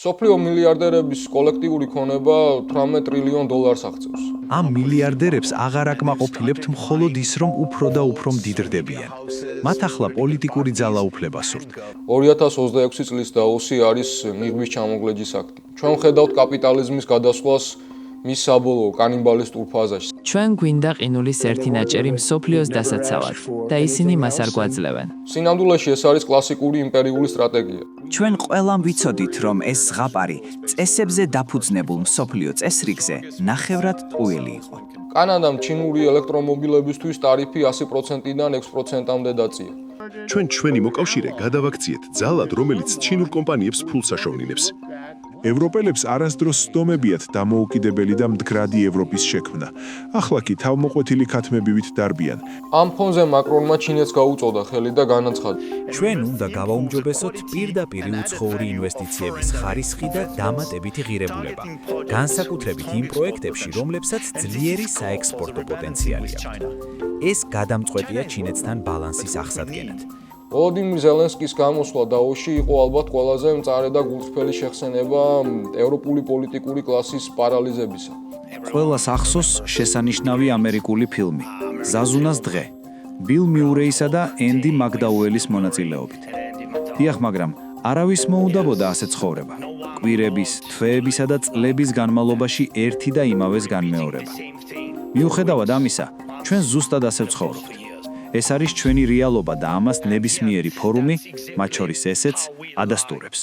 მსოფლიო მილიარდერების კოლექტიური ქონება $18 ტრილიონ აღწევს. ამ მილიარდერებს აღარ აკმაყოფილებთ მხოლოდ ის, რომ უფრო და უფრო მდიდრდებიან. მათ ახლა პოლიტიკური ძალაუფლება სურთ. 2026 წლის დაოსი არის ნიღბის ჩამოგლეჯის აქტი. ჩვენ ვხედავთ კაპიტალიზმის გადასვლას მის საბოლოო კანიბალისტურ ფაზაში. ჩვენ გვინდა ყინულის ერთი ნაჭერი მსოფლიოს დასაცავად და ისინი მას არ გვაძლევენ. სინამდვილეში ეს არის კლასიკური იმპერიული სტრატეგია. ჩვენ ყველამ ვიცოდით, რომ ეს ზღაპარი წესებზე დაფუძნებულ მსოფლიო წესრიგზე ნახევრად ტყუილი იყო. კანადამ ჩინური ელექტრომობილებისთვის ტარიფი 100%-დან 6%-მდე დაწია. ჩვენ ჩვენი მოკავშირე გადავაქციეთ ძალად, რომელიც ჩინურ კომპანიებს ფულს აშოვნინებს. ევროპელებს არასდროს სდომებიათ დამოუკიდებელი და მდგრადი ევროპის შექმნა. ახლა კი თავმოყვეთილი ქათმებივით დარბიან. ამ ფონზე მაკრონმა ჩინეთს გაუწოდა ხელი და განაცხადა. ჩვენ უნდა გავაუმჯობესოთ პირდაპირი უცხოური ინვესტიციების ხარისხი და დამატებითი ღირებულება, განსაკუთრებით იმ პროექტებში, რომლებსაც ძლიერი საექსპორტო პოტენციალი აქვთ. ეს გადამწყვეტია ჩინეთთან ბალანსის აღსადგენად. ვოლოდიმირ ზელენსკის გამოსვლა დაოში იყო ალბათ ყველაზე მწარე და გულწრფელი შეხსენება ევროპული პოლიტიკური კლასის პარალიზებისა. ყველას ახსოვს შესანიშნავი ამერიკული ფილმი ზაზუნას დღე, ბილ მიურეისა და ენდი მაგდაუელის მონაწილეობით. დიახ, მაგრამ არავის მოუნდებოდა ასე ცხოვრება. კვირების, თვეებისა და წლების განმავლობაში ერთი და იმავეს განმეორება. მიუხედავად ამისა, ჩვენ ზუსტად ასე ვცხოვრობთ. ეს არის ჩვენი რეალობა და ამას ნებისმიერი ფორუმი, მათ შორის ესეც, ადასტურებს.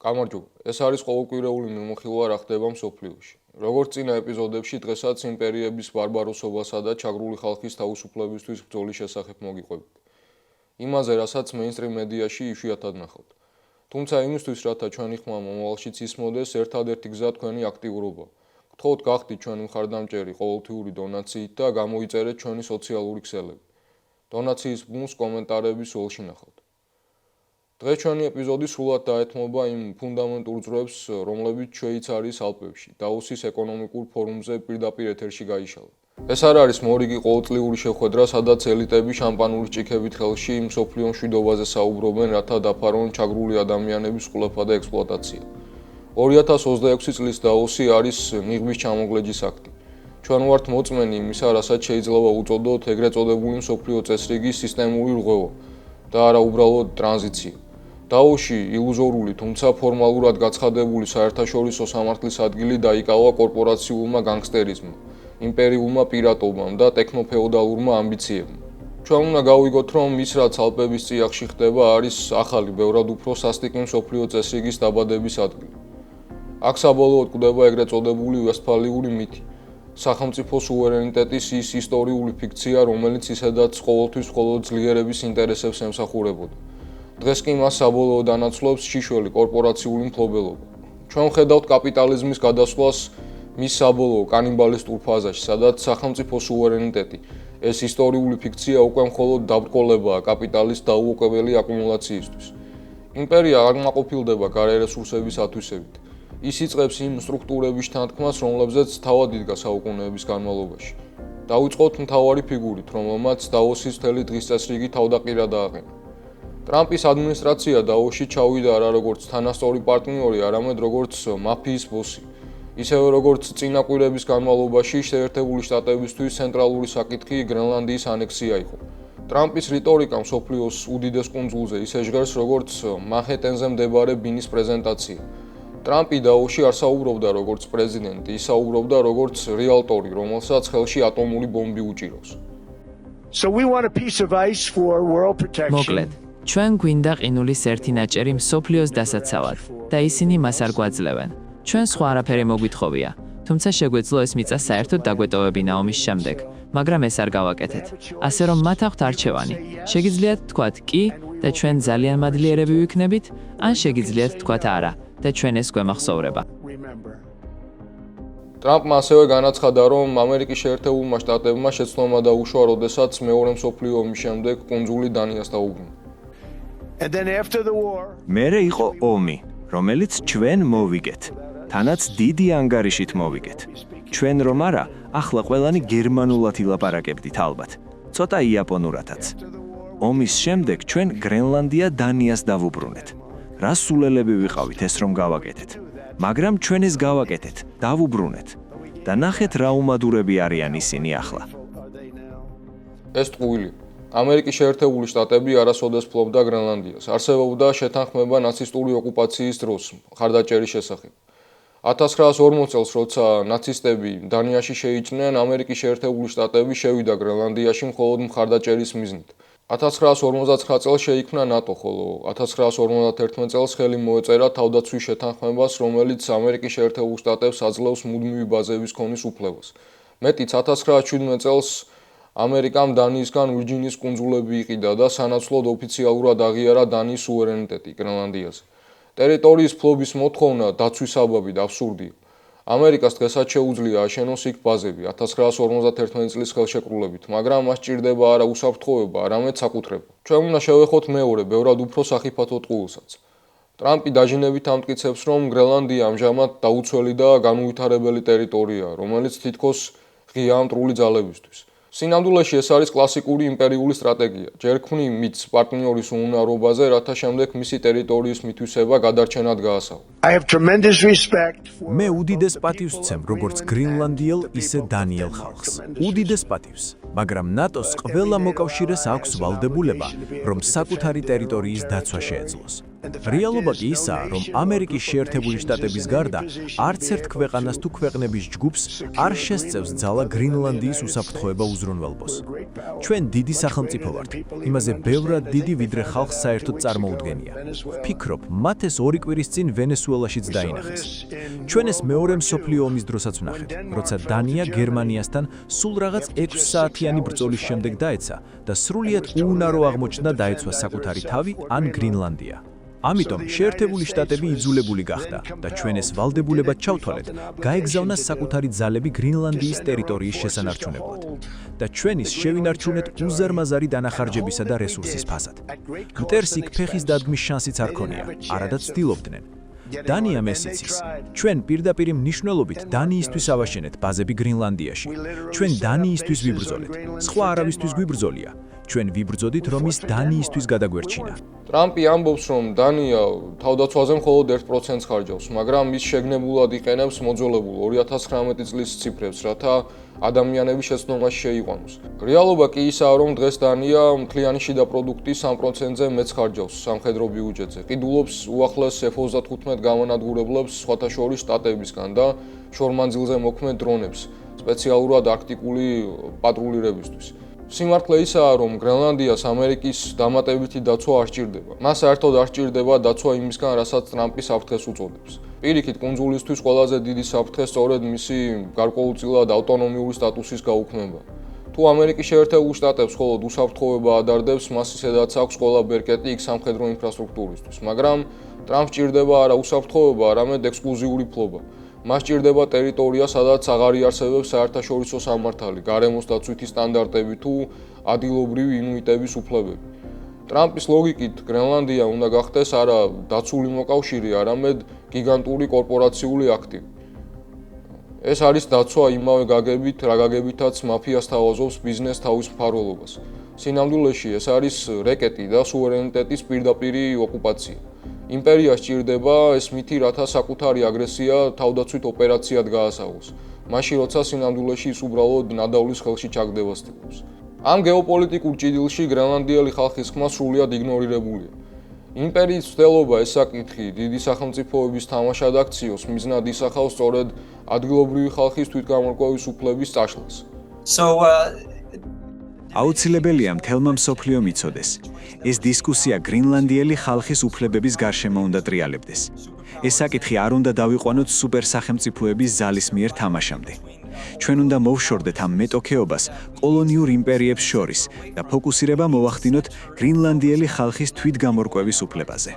გამარჯობა. ეს არის ყოველკვირეული მიმოხილვა რა ხდება მსოფლიოში. როგორც წინა ეპიზოდებში, დღესაც იმპერიების ბარბაროსობასა და ჩაგრული ხალხის თავისუფლებისთვის ბრძოლის შესახებ მოგიყვებით. იმაზე, რასაც მეინსტრიმ მედიაში იშვიათად ნახავთ. თუმცა იმისთვის, რათა ჩვენი ხმა მომავალშიც ისმოდეს, ერთადერთი გზა თქვენი აქტიურობა. გთხოვთ გახდით ჩვენი მხარდამჭერი ყოველთვიური დონაციით და გამოიწერეთ ჩვენი სოციალური ქსელები. დონაციის ბმულს კომენტარების ველში ნახავთ. დღეს ჩვენი ეპიზოდი სრულად დაეთმობა იმ ფუნდამენტურ ძროებს, რომლებიც შვეიცარიის ალპებში, დაოსის ეკონომიკურ ფორუმზე პირდაპირ ეთერში გაიშალა. ეს არ არის მორიგი ყოველწლიური შეხვედრა, სადაც ელიტები შამპანური ჭიქებით ხელში მსოფლიო მშვიდობაზე საუბრობენ, რათა დაფარონ ჩაგრული ადამიანების ყლეფა და ექსპლუატაცია. 2026 წლის დაოსი არის ნიღბის ჩამოგლეჯის აქტი. ჩვენ ვართ მოწმენი იმისა, რასაც შეიძლება უწოდოთ ეგრეთ წოდებული მსოფლიო წესრიგის სისტემური რღვევა და არა უბრალოდ ტრანზიცია. დაოში ილუზორული, თუმცა ფორმალურად გაცხადებული საერთაშორისო სამართლის ადგილი დაიკავა კორპორაციულმა განგსტერიზმმა, იმპერიულმა პირატობამ და ტექნოფეოდალურმა ამბიციებმა. ჩვენ უნდა გავიგოთ, რომ ის რაც ალპების წიაღში ხდება, არის ახალი, ბევრად უფრო სასტიკი მსოფლიო წესრიგის დაბადების ადგილი. აქ საბოლოოდ გვხვდება ეგრეთ წოდებული ვესტფალიური მითი, სახელმწიფო სუვერენიტეტის ის ისტორიული ფიქცია, რომელიც ისედაც ყოველთვის მხოლოდ ძლიერების ინტერესებს ემსახურებოდა. დღეს კი მას საბოლოოდ ანაცვლობს შიშველი კორპორაციული მფლობელობა. ჩვენ ვხედავთ კაპიტალიზმის გადასვლას მის საბოლოო კანიბალისტურ ფაზაში, სადაც სახელმწიფო სუვერენიტეტი, ეს ისტორიული ფიქცია უკვე მხოლოდ დაბრკოლებაა კაპიტალის დაუოკებელი აკუმულაციისთვის. იმპერია არ კმაყოფილდება გარე რესურსების ათვისებით. ის იწყებს იმ სტრუქტურების თანთქმას, რომლებზეც თავად იდგა საუკუნეების განმავლობაში. დავიწყოთ მთავარი ფიგურით, რომელმაც დაოსის მთელი დღის წესრიგი თავდაყირა დააყენა. ტრამპის ადმინისტრაცია დაოში ჩავიდა არა როგორც თანასწორი პარტნიორი, არამედ როგორც მაფიის ბოსი. ისევე როგორც წინა კვირების განმავლობაში შეერთებული შტატებისთვის ცენტრალური საკითხი გრენლანდიის ანექსია იყო. ტრამპის რიტორიკა მსოფლიოს უდიდეს კუნძულზე ისე ჟღერს, როგორც მანჰეტენზე მდებარე ბინის პრეზენტაცია. ტრამპი დაოში არ საუბრობდა როგორც პრეზიდენტი, ის საუბრობდა როგორც რეალტორი, რომელსაც ხელში ატომური ბომბი უჭირავს. მოკლედ, ჩვენ გვინდა ყინულის ერთი ნაჭერი მსოფლიოს დასაცავად და ისინი მას არ გვაძლევენ. ჩვენ სხვა არაფერი მოგვითხოვია, თუმცა შეგვეძლო ეს მიწა საერთოდ დაგვეტოვებინა ომის შემდეგ, მაგრამ ეს არ გავაკეთეთ. ასე რომ მათ აქვთ არჩევანი. შეგიძლიათ თქვათ კი და ჩვენ ძალიან მადლიერები ვიქნებით, ან შეგიძლიათ თქვათ არა და ჩვენ ეს გვემახსოვრება. ტრამპმა ასევე განაცხადა, რომ ამერიკის შეერთებულმა შტატებმა შეცდომა დაუშვა, როდესაც მეორე მსოფლიო ომის შემდეგ კუნძული დანიას დაუბრუნდა. მერე იყო ომი, რომელიც ჩვენ მოვიგეთ. თანაც დიდი ანგარიშით მოვიგეთ. ჩვენ რომ არა, ახლა ყველანი გერმანულად ილაპარაკებდით ალბათ. ცოტა იაპონურათაც. ომის შემდეგ ჩვენ გრენლანდია დანიას დავუბრუნეთ. რა სულელები ვიყავით ეს რომ გავაკეთეთ. მაგრამ ჩვენ ეს გავაკეთეთ, დავუბრუნეთ. და ნახეთ რა უმადურები არიან ისინი ახლა. ეს ტყუილი. ამერიკის შეერთებული შტატები არასოდეს ფლობდა გრენლანდიას. არსებობდა შეთანხმება ნაცისტური ოკუპაციის დროს მხარდაჭერის შესახებ. 1940 წელს, როცა ნაცისტები დანიაში შეიჭრნენ, ამერიკის შეერთებული შტატები შევიდა გრენლანდიაში მხოლოდ მხარდაჭერის მიზნით. 1959 წელს შეიქმნა ნატო, ხოლო 1951 წელს ხელი მოეწერა თავდაცვის შეთანხმებას, რომელიც ამერიკის შეერთებულ შტატებს აძლევს მუდმივი ბაზების ქონის უფლებას. მეტიც 1917 წელს ამერიკამ დანიისგან ვირჯინიის კუნძულები იყიდა და სანაცვლოდ ოფიციალურად აღიარა დანიის სუვერენიტეტი გრენლანდიაზე. ტერიტორიის ფლობის მოთხოვნა დაცვისაბაბი და აბსურდია. ამერიკას დღესაც შეუძლია აშენოს იქ ბაზები 1951 წლის ხელშეკრულებით, მაგრამ მას სჭირდება არა უსაფრთხოება, არამედ საკუთრება. ჩვენ უნდა შევეხოთ მეორე, ბევრად უფრო სახიფათო ტყუილსაც. ტრამპი დაჟინებით ამტკიცებს, რომ გრენლანდია ამჟამად დაუცველი და განუვითარებელი ტერიტორიაა, რომელიც თითქოს ღია მტრული ძალებისთვის. სინამდვილეში ეს არის კლასიკური იმპერიული სტრატეგია. ჯერ ქმნი მითს პარტნიორის უნარობაზე, რათა შემდეგ მისი ტერიტორიის მითვისება გადარჩენად გაასავა. მე უდიდეს პატივს ვცემ როგორც გრინლანდიელ, ისე დანიელ ხალხს. უდიდეს პატივს, მაგრამ ნატოს ყველა მოკავშირეს აქვს ვალდებულება, რომ საკუთარი ტერიტორიის დაცვა შეეძლოს. რეალობა კი ისაა, რომ ამერიკის შეერთებული შტატების გარდა არც ერთ ქვეყანას თუ ქვეყნების ჯგუფს არ შესწევს ძალა გრინლანდიის უსაფრთხოება უზრუნველყოს. ჩვენ დიდი სახელმწიფო ვართ, იმაზე ბევრად დიდი ვიდრე ხალხს საერთოდ წარმოუდგენია. ვფიქრობ, მათ ეს 2 კვირის წინ ვენესუელაშიც დაინახეს. ჩვენ ეს მეორე მსოფლიო ომის დროსაც ვნახეთ, როცა დანია გერმანიასთან სულ რაღაც 6 საათიანი ბრძოლის შემდეგ დაეცა და სრულიად უუნარო აღმოჩნდა დაეცვა საკუთარი თავი ან გრინლანდია. ამიტომ შეერთებული შტატები იძულებული გახდა და ჩვენ ეს ვალდებულებად ჩავთვალეთ, გაეგზავნა საკუთარი ძალები გრინლანდიის ტერიტორიის შესანარჩუნებლად და ჩვენ ის შევინარჩუნეთ უზარმაზარი დანახარჯებისა და რესურსის ფასად. მტერს იქ ფეხის დადგმის შანსიც არ ქონია, არადაც ცდილობდნენ. დანია მესიცის. ჩვენ პირდაპირ მნიშვნელობით დანიისთვის ავაშენეთ ბაზები გრინლანდიაში. ჩვენ დანიისთვის ვიბრძოლეთ. სხვა არავისთვის გვიბრძოლია. ჩვენ ვიბრძოდით, რომ ის დანიისთვის გადაგვერჩინა. ტრამპი ამბობს, რომ დანია თავდაცვაზე მხოლოდ 1%-ს ხარჯავს, მაგრამ ის შეგნებულად იყენებს მოძველებულ 2019 წლის ციფრებს, რათა ადამიანები შეცდომაში შეიყვანოს. რეალობა კი ისაა, რომ დღეს დანია მთლიანი შიდა პროდუქტის 3%-ზე მეც ხარჯავს სამხედრო ბიუჯეტზე. ყიდულობს უახლეს F-35 გამანადგურებლებს სხვათა შორის შტატებისგან და შორმანძილზე მოქმედ დრონებს, სპეციალურად არქტიკული პატრულირებისთვის. სიმართლე ისაა, რომ გრენლანდიას ამერიკის დამატებითი დაცვა არ სჭირდება. მას საერთოდ არ სჭირდება დაცვა იმისგან, რასაც ტრამპი საფრთხეს უწოდებს. პირიქით, კუნძულისთვის ყველაზე დიდი საფრთხე სწორედ მისი გარკვეულწილად ავტონომიური სტატუსის გაუქმება. თუ ამერიკის შეერთებულ შტატებს მხოლოდ უსაფრთხოება ადარდებს, მას ისედაც აქვს ყველა ბერკეტი იქ სამხედრო ინფრასტრუქტურისთვის, მაგრამ ტრამპს სჭირდება არა უსაფრთხოება, არამედ ექსკლუზიური ფლობა. მას სჭირდება ტერიტორია, სადაც აღარ იარსებებს საერთაშორისო სამართალი, გარემოს დაცვითი სტანდარტები თუ ადგილობრივი ინუიტების უფლებები. ტრამპის ლოგიკით, გრენლანდია უნდა გახდეს არა დაცული მოკავშირე, არამედ გიგანტური კორპორაციული აქტივი. ეს არის დაცვა იმავე გაგებით, რა გაგებითაც მაფია სთავაზობს ბიზნეს თავის მფარველობას. სინამდვილეში ეს არის რეკეტი და სუვერენიტეტის პირდაპირი ოკუპაცია. იმპერია სჭირდება ეს მითი, რათა საკუთარი აგრესია თავდაცვით ოპერაციად გაასაღოს. მაშინ, როცა სინამდვილეში ის უბრალოდ ნადავლის ხელში ჩაგდებას ცდილობს. ამ გეოპოლიტიკურ ჭიდილში გრენლანდიელი ხალხის ხმა სრულიად იგნორირებულია. იმპერიის მცდელობა ეს საკითხი დიდი სახელმწიფოების თამაშად აქციოს მიზნად ისახავს სწორედ ადგილობრივი ხალხის თვითგამორკვევის უფლების წაშლას. აუცილებელია მთელმა მსოფლიომ იცოდეს. ეს დისკუსია გრინლანდიელი ხალხის უფლებების გარშემო უნდა ტრიალებდეს. ეს საკითხი არ უნდა დავიყვანოთ სუპერსახელმწიფოების ზალის მიერ თამაშამდე. ჩვენ უნდა მოვშორდეთ ამ მეტოქეობას კოლონიურ იმპერიებს შორის და ფოკუსირება მოვახდინოთ გრინლანდიელი ხალხის თვითგამორკვევის უფლებაზე.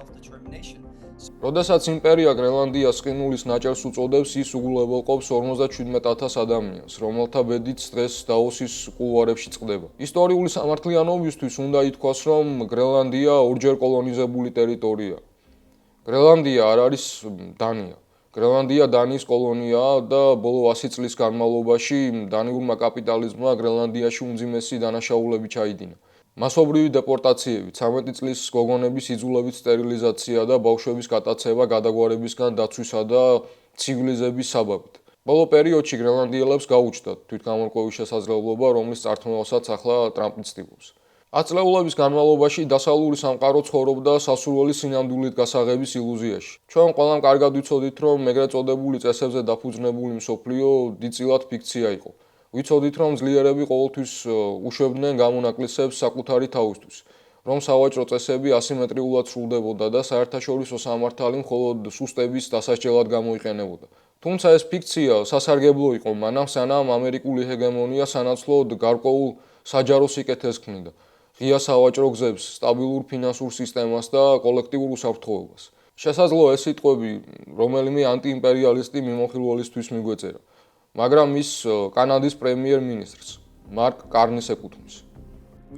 როდესაც იმპერია გრენლანდიას ყინულის ნაჭერს უწოდებს, ის უგულებელყოფს 57,000 ადამიანს, რომელთა ბედიც დღეს დაოსის კულუარებში წყდება. ისტორიული სამართლიანობისთვის უნდა ითქვას, რომ გრენლანდია ორჯერ კოლონიზებული ტერიტორია. გრენლანდია არ არის დანია. გრენლანდია დანიის კოლონიაა და ბოლო 100 წლის განმავლობაში დანიურმა კაპიტალიზმმა გრენლანდიაში უმძიმესი დანაშაულები ჩაიდინა. მასობრივი დეპორტაციები, 13 წლის გოგონების იძულებით სტერილიზაცია და ბავშვების გატაცება გადაგვარებისგან დაცვისა და ცივილიზების საბაბით. ბოლო პერიოდში გრენლანდიელებს გაუჩნდათ თვითგამორკვევის შესაძლებლობა, რომლის წართმევასაც ახლა ტრამპი ცდილობს. 10 წლეულების განმავლობაში დასავლური სამყარო ცხოვრობდა სასურველი სინამდვილით გასაღების ილუზიაში. ჩვენ ყველამ კარგად ვიცოდით, რომ ეგრეთ წოდებული წესებზე დაფუძნებული მსოფლიო დიდწილად ფიქცია იყო. ვიცოდით, რომ ძლიერები ყოველთვის უშვებდნენ გამონაკლისებს საკუთარი თავისთვის, რომ სავაჭრო წესები ასიმეტრიულად სრულდებოდა და საერთაშორისო სამართალი მხოლოდ სუსტების დასასჯელად გამოიყენებოდა. თუმცა ეს ფიქცია სასარგებლო იყო მანამ, სანამ ამერიკული ჰეგემონია სანაცვლოდ გარკვეულ საჯარო სიკეთეს ქმნიდა. ღია სავაჭრო გზებს, სტაბილურ ფინანსურ სისტემას და კოლექტიურ უსაფრთხოებას. შესაძლოა ეს სიტყვები რომელიმე ანტიიმპერიალისტი მიმოხილველისთვის მიგვეწერა, მაგრამ ის კანადის პრემიერ-მინისტრს მარკ კარნის ეკუთვნის.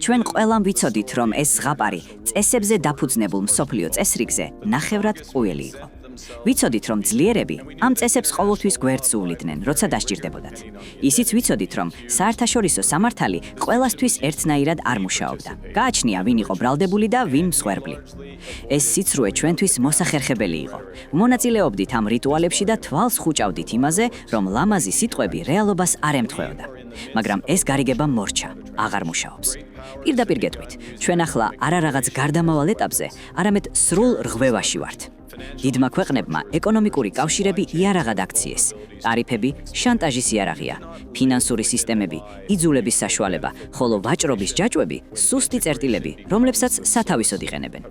ჩვენ ყველამ ვიცოდით, რომ ეს ზღაპარი წესებზე დაფუძნებულ მსოფლიო წესრიგზე ნახევრად ყველი იყო. ვიცოდით, რომ ძლიერები ამ წესებს ყოველთვის გვერდს უვლიდნენ, როცა დასჭირდებოდათ. ისიც ვიცოდით, რომ საერთაშორისო სამართალი ყველასთვის ერთნაირად არ მუშაობდა. გააჩნია, ვინ იყო ბრალდებული და ვინ მსხვერპლი. ეს სიცრუე ჩვენთვის მოსახერხებელი იყო. მონაწილეობდით ამ რიტუალებში და თვალს ხუჭავდით იმაზე, რომ ლამაზი სიტყვები რეალობას არ ემთხვეოდა. მაგრამ ეს გარიგება მორჩა, აღარ მუშაობს. პირდაპირ გეტყვით, ჩვენ ახლა არა რაღაც გარდამავალ ეტაპზე, არამედ სრულ რღვევაში ვართ. დიდმა ქვეყნებმა ეკონომიკური კავშირები იარაღად აქციეს. ტარიფები შანტაჟის იარაღია, ფინანსური სისტემები, იძულების საშუალება, ხოლო ვაჭრობის ჯაჭვები სუსტი წერტილები, რომლებსაც სათავისოდ იყენებენ.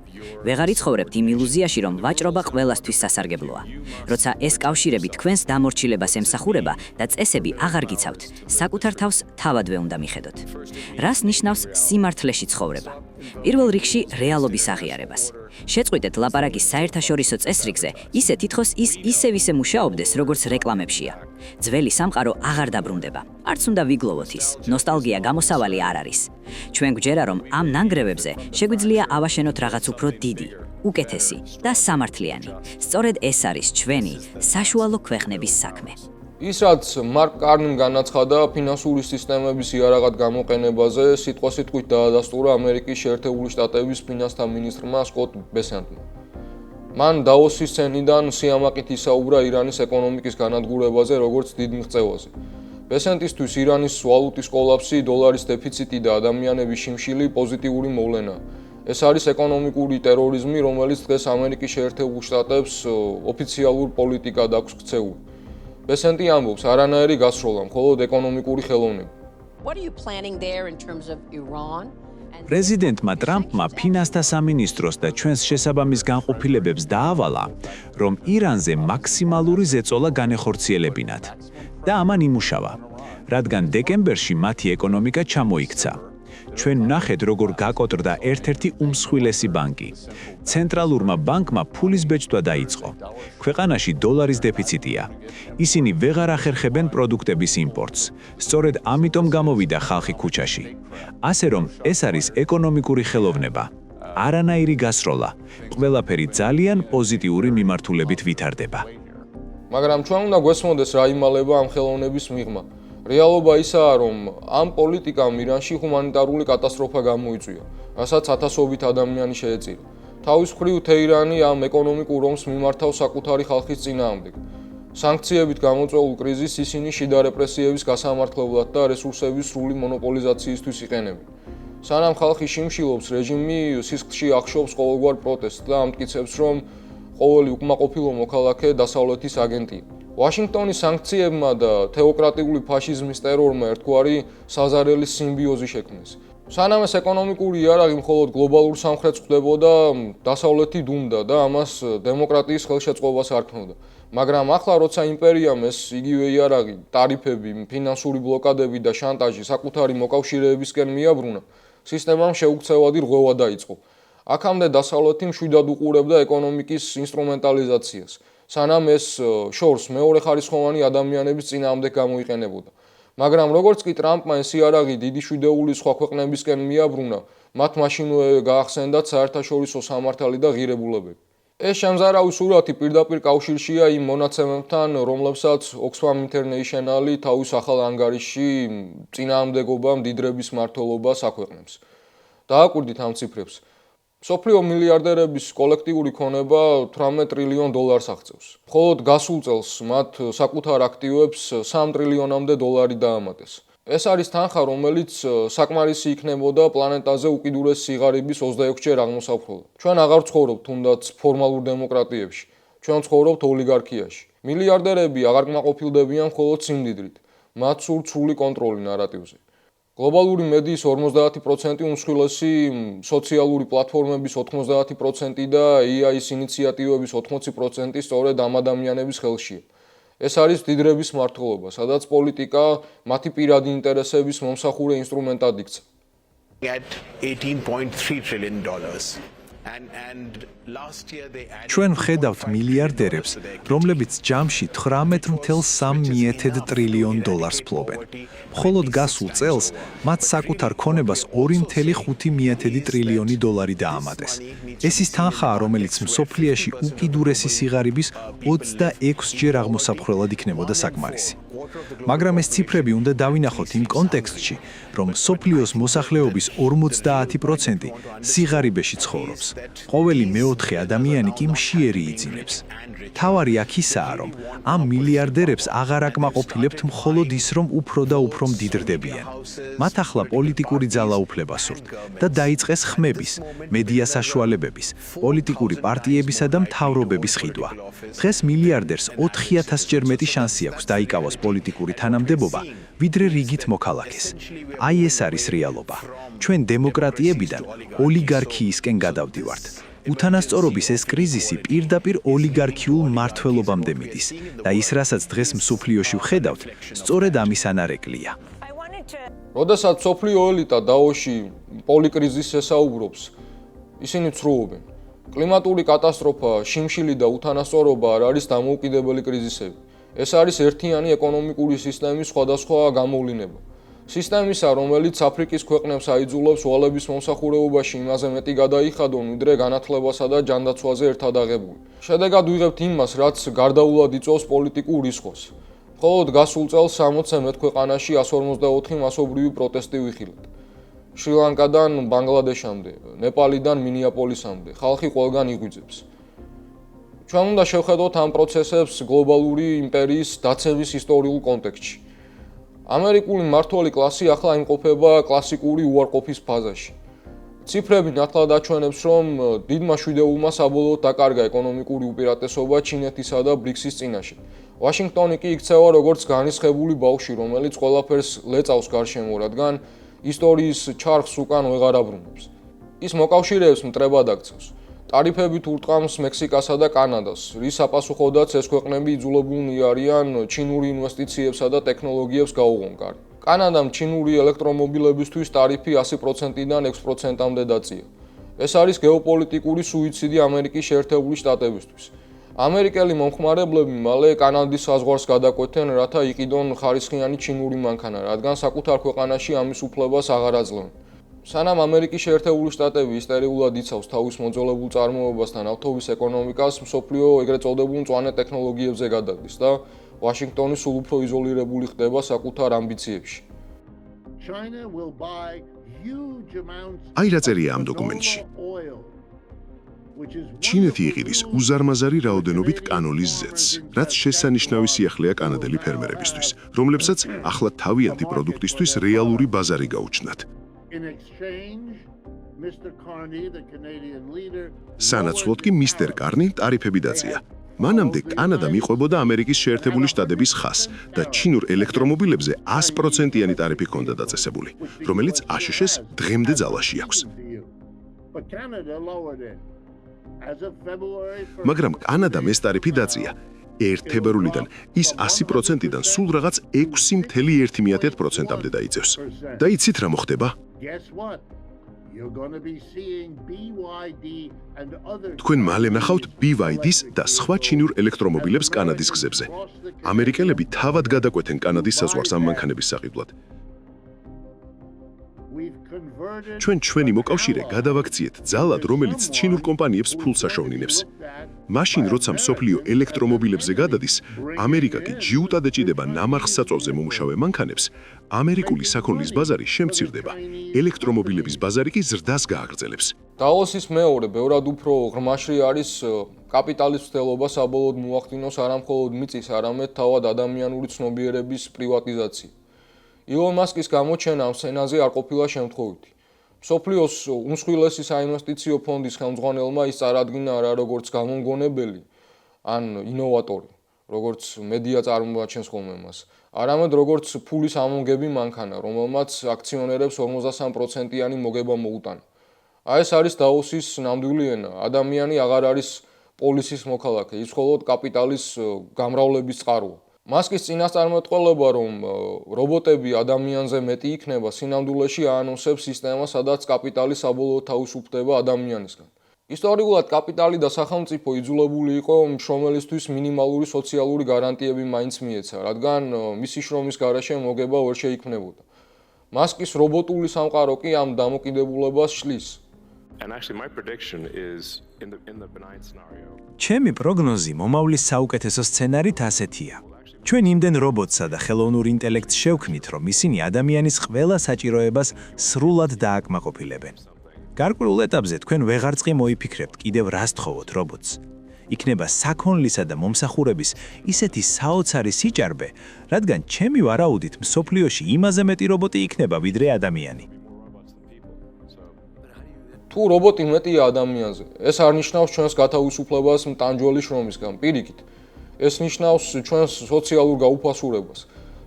ვეღარ იცხოვრებთ იმ ილუზიაში, რომ ვაჭრობა ყველასთვის სასარგებლოა. როცა ეს კავშირები თქვენს დამორჩილებას ემსახურება და წესები აღარ გიცავთ, საკუთარ თავს თავადვე უნდა მიხედოთ. რას ნიშნავს სიმართლეში ცხოვრება? პირველ რიგში რეალობის აღიარებას. შეწყვიტეთ ლაპარაკის საერთაშორისო წესრიგზე, ისე თითქოს ის ისევ მუშაობდეს, როგორც რეკლამებშია. ძველი სამყარო აღარ დაბრუნდება. არც უნდა ვიგლოვოთ ის. ნოსტალგია გამოსავალი არ არის. ჩვენ გვჯერა, რომ ამ ნანგრევებზე შეგვიძლია ავაშენოთ რაღაც უფრო დიდი, უკეთესი და სამართლიანი. სწორედ ეს არის ჩვენი საშუალო ქვეყნების საქმე. ის რაც მარკ კარნიმ განაცხადა ფინანსური სისტემების იარაღად გამოყენებაზე, სიტყვასიტყვით დაადასტურა ამერიკის შეერთებული შტატების ფინანსთა მინისტრმა სკოტ ბესენტმა. მან დაოსის სცენიდან სიამაყით ისაუბრა ირანის ეკონომიკის განადგურებაზე, როგორც დიდ მიღწევაზე. ბესენტისთვის ირანის ვალუტის კოლაფსი, დოლარის დეფიციტი და ადამიანების შიმშილი პოზიტიური მოვლენაა. ეს არის ეკონომიკური ტერორიზმი, რომელიც დღეს ამერიკის შეერთებულ შტატებს ოფიციალურ პოლიტიკად აქვს ქცეული. ბესენტი ამბობს, არანაირი გასროლა, მხოლოდ ეკონომიკური ხელოვნება. პრეზიდენტმა ტრამპმა ფინანსთა სამინისტროს და ჩვენს შესაბამის განყოფილებებს დაავალა, რომ ირანზე მაქსიმალური ზეწოლა განეხორციელებინათ და ამან იმუშავა, რადგან დეკემბერში მათი ეკონომიკა ჩამოიქცა. ჩვენ ვნახეთ, როგორ გაკოტრდა ერთ-ერთი უმსხვილესი ბანკი. ცენტრალურმა ბანკმა ფულის ბეჭდვა დაიწყო. ქვეყანაში დოლარის დეფიციტია. ისინი ვეღარ ახერხებენ პროდუქტების იმპორტს. სწორედ ამიტომ გამოვიდა ხალხი ქუჩაში. ასე რომ, ეს არის ეკონომიკური ხელოვნება. არანაირი გასროლა. ყველაფერი ძალიან პოზიტიური მიმართულებით ვითარდება. მაგრამ ჩვენ უნდა გვესმოდეს რა იმალება ამ ხელოვნების მიღმა. რეალობა ისაა, რომ ამ პოლიტიკამ ირანში ჰუმანიტარული კატასტროფა გამოიწვია, რასაც ათასობით ადამიანი შეეწირა. თავის მხრივ თეირანი ამ ეკონომიკურ ომს მიმართავს საკუთარი ხალხის წინააღმდეგ. სანქციებით გამოწვეულ კრიზისს ისინი შიდა რეპრესიების გასამართლებლად და რესურსების სრული მონოპოლიზაციისთვის იყენებენ. სანამ ხალხი შიმშილობს, რეჟიმი სისხლში ახშობს ყოველგვარ პროტესტს და ამტკიცებს, რომ ყოველი უკმაყოფილო მოქალაქე დასავლეთის აგენტია. ვაშინგტონის სანქციებმა და თეოკრატიული ფაშიზმის ტერორმა ერთგვარი საზარელი სიმბიოზი შექმნეს. სანამ ეს ეკონომიკური იარაღი მხოლოდ გლობალურ სამხრეთს ხვდებოდა, დასავლეთი დუმდა და ამას დემოკრატიის ხელშეწყობას არ ქნოდა. მაგრამ ახლა, როცა იმპერიამ ეს იგივე იარაღი, ტარიფები, ფინანსური ბლოკადები და შანტაჟი საკუთარი მოკავშირეებისკენ მიაბრუნა, სისტემამ შეუქცევადი რღვევა დაიწყო. აქამდე დასავლეთი მშვიდად უყურებდა ეკონომიკის ინსტრუმენტალიზაციას. სანამ ეს შორს მეორეხარისხოვანი ადამიანების წინააღმდეგ გამოიყენებოდა. მაგრამ როგორც კი ტრამპმა ეს იარაღი დიდი შვიდეული სხვა ქვეყნებისკენ მიაბრუნა, მათ მაშინვე გაახსენდათ საერთაშორისო სამართალი და ღირებულებები. ეს შემზარავი სურათი პირდაპირ კავშირშია იმ მონაცემებთან, რომლებსაც Oxfam International-ი თავის ახალ ანგარიშში წინააღმდეგობა მდიდრების მმართველობას აქვეყნებს. დააკვირდით ამ ციფრებს. მსოფლიო მილიარდერების კოლექტიური ქონება $18 ტრილიონ აღწევს. მხოლოდ გასულ წელს მათ საკუთარ აქტივებს $3 ტრილიონამდე დაამატეს. ეს არის თანხა, რომელიც საკმარისი იქნებოდა პლანეტაზე უკიდურეს სიღარიბის 26-ჯერ აღმოსაფრთხებლად. ჩვენ აღარ ვცხოვრობთ თუნდაც ფორმალურ დემოკრატიებში, ჩვენ ვცხოვრობთ ოლიგარქიაში. მილიარდერები აღარ კმაყოფილდებიან მხოლოდ სიმდიდრით, მათ სურთ სრული კონტროლი ნარატივზე. გლობალური მედიის 50% უმსხვილესი სოციალური პლატფორმების 90% და AI-ის ინიციატივების 80% სწორედ ამ ადამიანების ხელშია. ეს არის მდიდრების მმართველობა, სადაც პოლიტიკა მათი პირადი ინტერესების მომსახურე ინსტრუმენტად იქცა. ჩვენ ვხედავთ მილიარდერებს, რომლებიც ჯამში $19.3 ტრილიონ ფლობენ. მხოლოდ გასულ წელს მათ საკუთარ ქონებას $2.5 ტრილიონი დაამატეს. ეს ის თანხაა, რომელიც მსოფლიოში უკიდურესი სიღარიბის 26-ჯერ აღმოსაფრთხებლად იქნებოდა საკმარისი. მაგრამ ეს ციფრები უნდა დავინახოთ იმ კონტექსტში, რომ მსოფლიოს მოსახლეობის 50% სიღარიბეში ცხოვრობს. ყოველი მეოთხე ადამიანი კი მშიერი იძინებს. თავარი აქ ისაა, რომ ამ მილიარდერებს აღარ აკმაყოფილებთ მხოლოდ ის, რომ უფრო და უფრო მდიდრდებიან. მათ ახლა პოლიტიკური ძალაუფლება სურთ და დაიწყეს ხმების, მედია საშუალებების, პოლიტიკური პარტიებისა და მთავრობების ყიდვა. დღეს მილიარდერს 4000-ჯერ მეტი შანსი აქვს დაიკავოს პოლიტიკური თანამდებობა, ვიდრე რიგით მოქალაქეს. აი ეს არის რეალობა. ჩვენ დემოკრატიებიდან ოლიგარქიისკენ გადავდივართ. უთანასწორობის ეს კრიზისი პირდაპირ ოლიგარქიულ მმართველობამდე მიდის და ის, რასაც დღეს მსოფლიოში ვხედავთ, სწორედ ამის ანარეკლია. როდესაც მსოფლიო ელიტა დაოში პოლიკრიზისს ესაუბრობს, ისინი ცრუობენ. კლიმატური კატასტროფა, შიმშილი და უთანასწორობა არ არის დამოუკიდებელი კრიზისები. ეს არის ერთიანი ეკონომიკური სისტემის სხვადასხვა გამოვლინება. სისტემისა, რომელიც აფრიკის ქვეყნებს აიძულებს ვალების მომსახურებობაში იმაზე მეტი გადაიხადონ, ვიდრე განათლებასა და ჯანდაცვაზე ერთად აღებული. შედეგად ვიღებთ იმას, რაც გარდაულად იწვევს პოლიტიკურ რისხვას. მხოლოდ გასულ წელს 60-ზე მეტ ქვეყანაში 154 მასობრივი პროტესტი ვიხილეთ. შრი-ლანკადან ბანგლადეშამდე, ნეპალიდან მინეაპოლისამდე, ხალხი ყველგან იღვიძებს. ჩვენ უნდა შევხედოთ ამ პროცესებს გლობალური იმპერიის დაცემის ისტორიულ კონტექსტში. ამერიკული მმართველი კლასი ახლა იმყოფება კლასიკური უარყოფის ფაზაში. ციფრები ნათლად აჩვენებს, რომ დიდმა შვიდეულმა საბოლოოდ დაკარგა ეკონომიკური უპირატესობა ჩინეთისა და ბრიქსის წინაშე. ვაშინგტონი კი იქცევა როგორც განრისხებული ბავშვი, რომელიც ყველაფერს ლეწავს გარშემო, რადგან ისტორიის ჩარხს უკან ვეღარ აბრუნებს. ის მოკავშირეებს მტრებად აქცევს. ტარიფებით ურტყამს მექსიკასა და კანადას, რის საპასუხოდაც ეს ქვეყნები იძულებულნი არიან ჩინური ინვესტიციებსა და ტექნოლოგიებს გაუღონ კარი. კანადამ ჩინური ელექტრომობილებისთვის ტარიფი 100%-დან 6%-მდე დაწია. ეს არის გეოპოლიტიკური სუიციდი ამერიკის შეერთებული შტატებისთვის. ამერიკელი მომხმარებლები მალე კანადის საზღვარს გადაკვეთენ, რათა იყიდონ ხარისხიანი ჩინური მანქანა, რადგან საკუთარ ქვეყანაში ამის უფლებას აღარ აძლევენ. სანამ ამერიკის შეერთებული შტატები ისტორიულად იცავს თავის მოძველებულ წარმოებასთან ავტომობილის ეკონომიკას, მსოფლიო ეგრეთ წოდებულ მწვანე ტექნოლოგიებზე გადადის და ვაშინგტონი სულ უფრო იზოლირებული ხდება საკუთარ ამბიციებში. აი რა წერია ამ დოკუმენტში. ჩინეთი იყიდის უზარმაზარი რაოდენობით კანოლის ზეთს, რაც შესანიშნავი სიახლეა კანადელი ფერმერებისთვის, რომლებსაც ახლა თავიანთი პროდუქტისთვის რეალური ბაზარი გაუჩნდათ. სანაცვლოდ კი მისტერ კარნი ტარიფები დაწია. მანამდე კანადა მიყვებოდა ამერიკის შეერთებული შტატების ხაზს და ჩინურ ელექტრომობილებზე 100%-იანი ტარიფი ჰქონდა დაწესებული, რომელიც აშშ-ს დღემდე ძალაში აქვს. მაგრამ კანადამ ეს ტარიფი დაწია. 1 თებერვლიდან ის 100%-დან სულ რაღაც 6.1%-მდე დაიწევს. და იცით რა მოხდება? თქვენ მალე ნახავთ BYD-ს და სხვა ჩინურ ელექტრომობილებს კანადის გზებზე. ამერიკელები თავად გადაკვეთენ კანადის საზღვარს ამ მანქანების საყიდვლად. ჩვენ ჩვენი მოკავშირე გადავაქციეთ ძალად, რომელიც ჩინურ კომპანიებს ფულს აშოვნინებს. მაშინ, როცა მსოფლიო ელექტრომობილებზე გადადის, ამერიკა კი ჯიუტად ეჭიდება ნამარხ საწვავზე მომუშავე მანქანებს, ამერიკული საქონლის ბაზარი შემცირდება, ელექტრომობილების ბაზარი კი ზრდას გააგრძელებს. დავოსის მეორე, ბევრად უფრო ღრმაშრი არის კაპიტალის მცდელობა საბოლოოდ მოახდინოს არამხოლოდ მიწის, არამედ თავად ადამიანური ცნობიერების პრივატიზაცია. ილონ მასკის გამოჩენა ამ სცენაზე არ ყოფილა შემთხვევითი. მსოფლიოს უმსხვილესი საინვესტიციო ფონდის ხელმძღვანელმა ის წარადგინა არა როგორც გამომგონებელი ან ინოვატორი, როგორც მედია წარმოაჩენს ხოლმე მას, არამედ როგორც ფულის ამონგები მანქანა, რომელმაც აქციონერებს 53%-იანი მოგება მოუტანა. ეს არის დავოსის ნამდვილი ენა. ადამიანი აღარ არის პოლისის მოქალაქე, ის მხოლოდ კაპიტალის გამრავლების წყაროა. მასკის წინასწარმეტყველება, რომ რობოტები ადამიანზე მეტი იქნება, სინამდვილეში აანონსებს სისტემას, სადაც კაპიტალი საბოლოოდ თავისუფლდება ადამიანისგან. ისტორიულად კაპიტალი და სახელმწიფო იძულებული იყო მშრომელისთვის მინიმალური სოციალური გარანტიები მაინც მიეცა, რადგან მისი შრომის გარეშე მოგება ვერ შეიქმნებოდა. მასკის რობოტული სამყარო კი ამ დამოკიდებულებას შლის. ჩემი პროგნოზი მომავლის საუკეთესო სცენარით ასეთია. ჩვენ იმდენ რობოტსა და ხელოვნურ ინტელექტს შევქმნით, რომ ისინი ადამიანის ყველა საჭიროებას სრულად დააკმაყოფილებენ. გარკვეულ ეტაპზე თქვენ ვეღარწყი მოიფიქრებთ კიდევ რას თხოვოთ რობოტს. იქნება საქონლისა და მომსახურების ისეთი საოცარი სიჭარბე, რადგან ჩემი ვარაუდით მსოფლიოში იმაზე მეტი რობოტი იქნება, ვიდრე ადამიანი. თუ რობოტი მეტია ადამიანზე, ეს არ ნიშნავს ჩვენს გათავისუფლებას მტანჯველი შრომისგან, პირიქით. ეს ნიშნავს ჩვენს სოციალურ გაუფასურებას.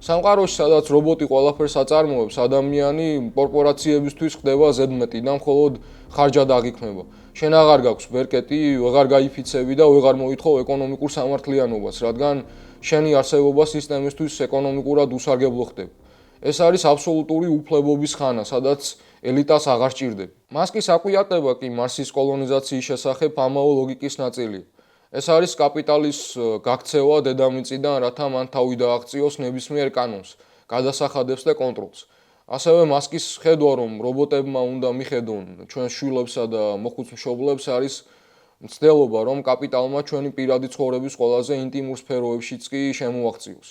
სამყაროში, სადაც რობოტი ყველაფერს აწარმოებს, ადამიანი კორპორაციებისთვის ხდება ზედმეტი და მხოლოდ ხარჯად აღიქმება. შენ აღარ გაქვს ბერკეტი, ვეღარ გაიფიცები და ვეღარ მოითხოვ ეკონომიკურ სამართლიანობას, რადგან შენი არსებობა სისტემისთვის ეკონომიკურად უსარგებლო ხდება. ეს არის აბსოლუტური უფლებობის ხანა, სადაც ელიტას აღარ სჭირდება. მასკის აკვიატება კი მარსის კოლონიზაციის შესახებ ამავე ლოგიკის ნაწილია. ეს არის კაპიტალის გაქცევა დედამიწიდან, რათა მან თავი დააღწიოს ნებისმიერ კანონს, გადასახადებს და კონტროლს. ასევე მასკის ხედვა, რომ რობოტებმა უნდა მიხედონ ჩვენს შვილებსა და მოხუც მშობლებს, არის მცდელობა, რომ კაპიტალმა ჩვენი პირადი ცხოვრების ყველაზე ინტიმურ სფეროებშიც კი შემოაღწიოს.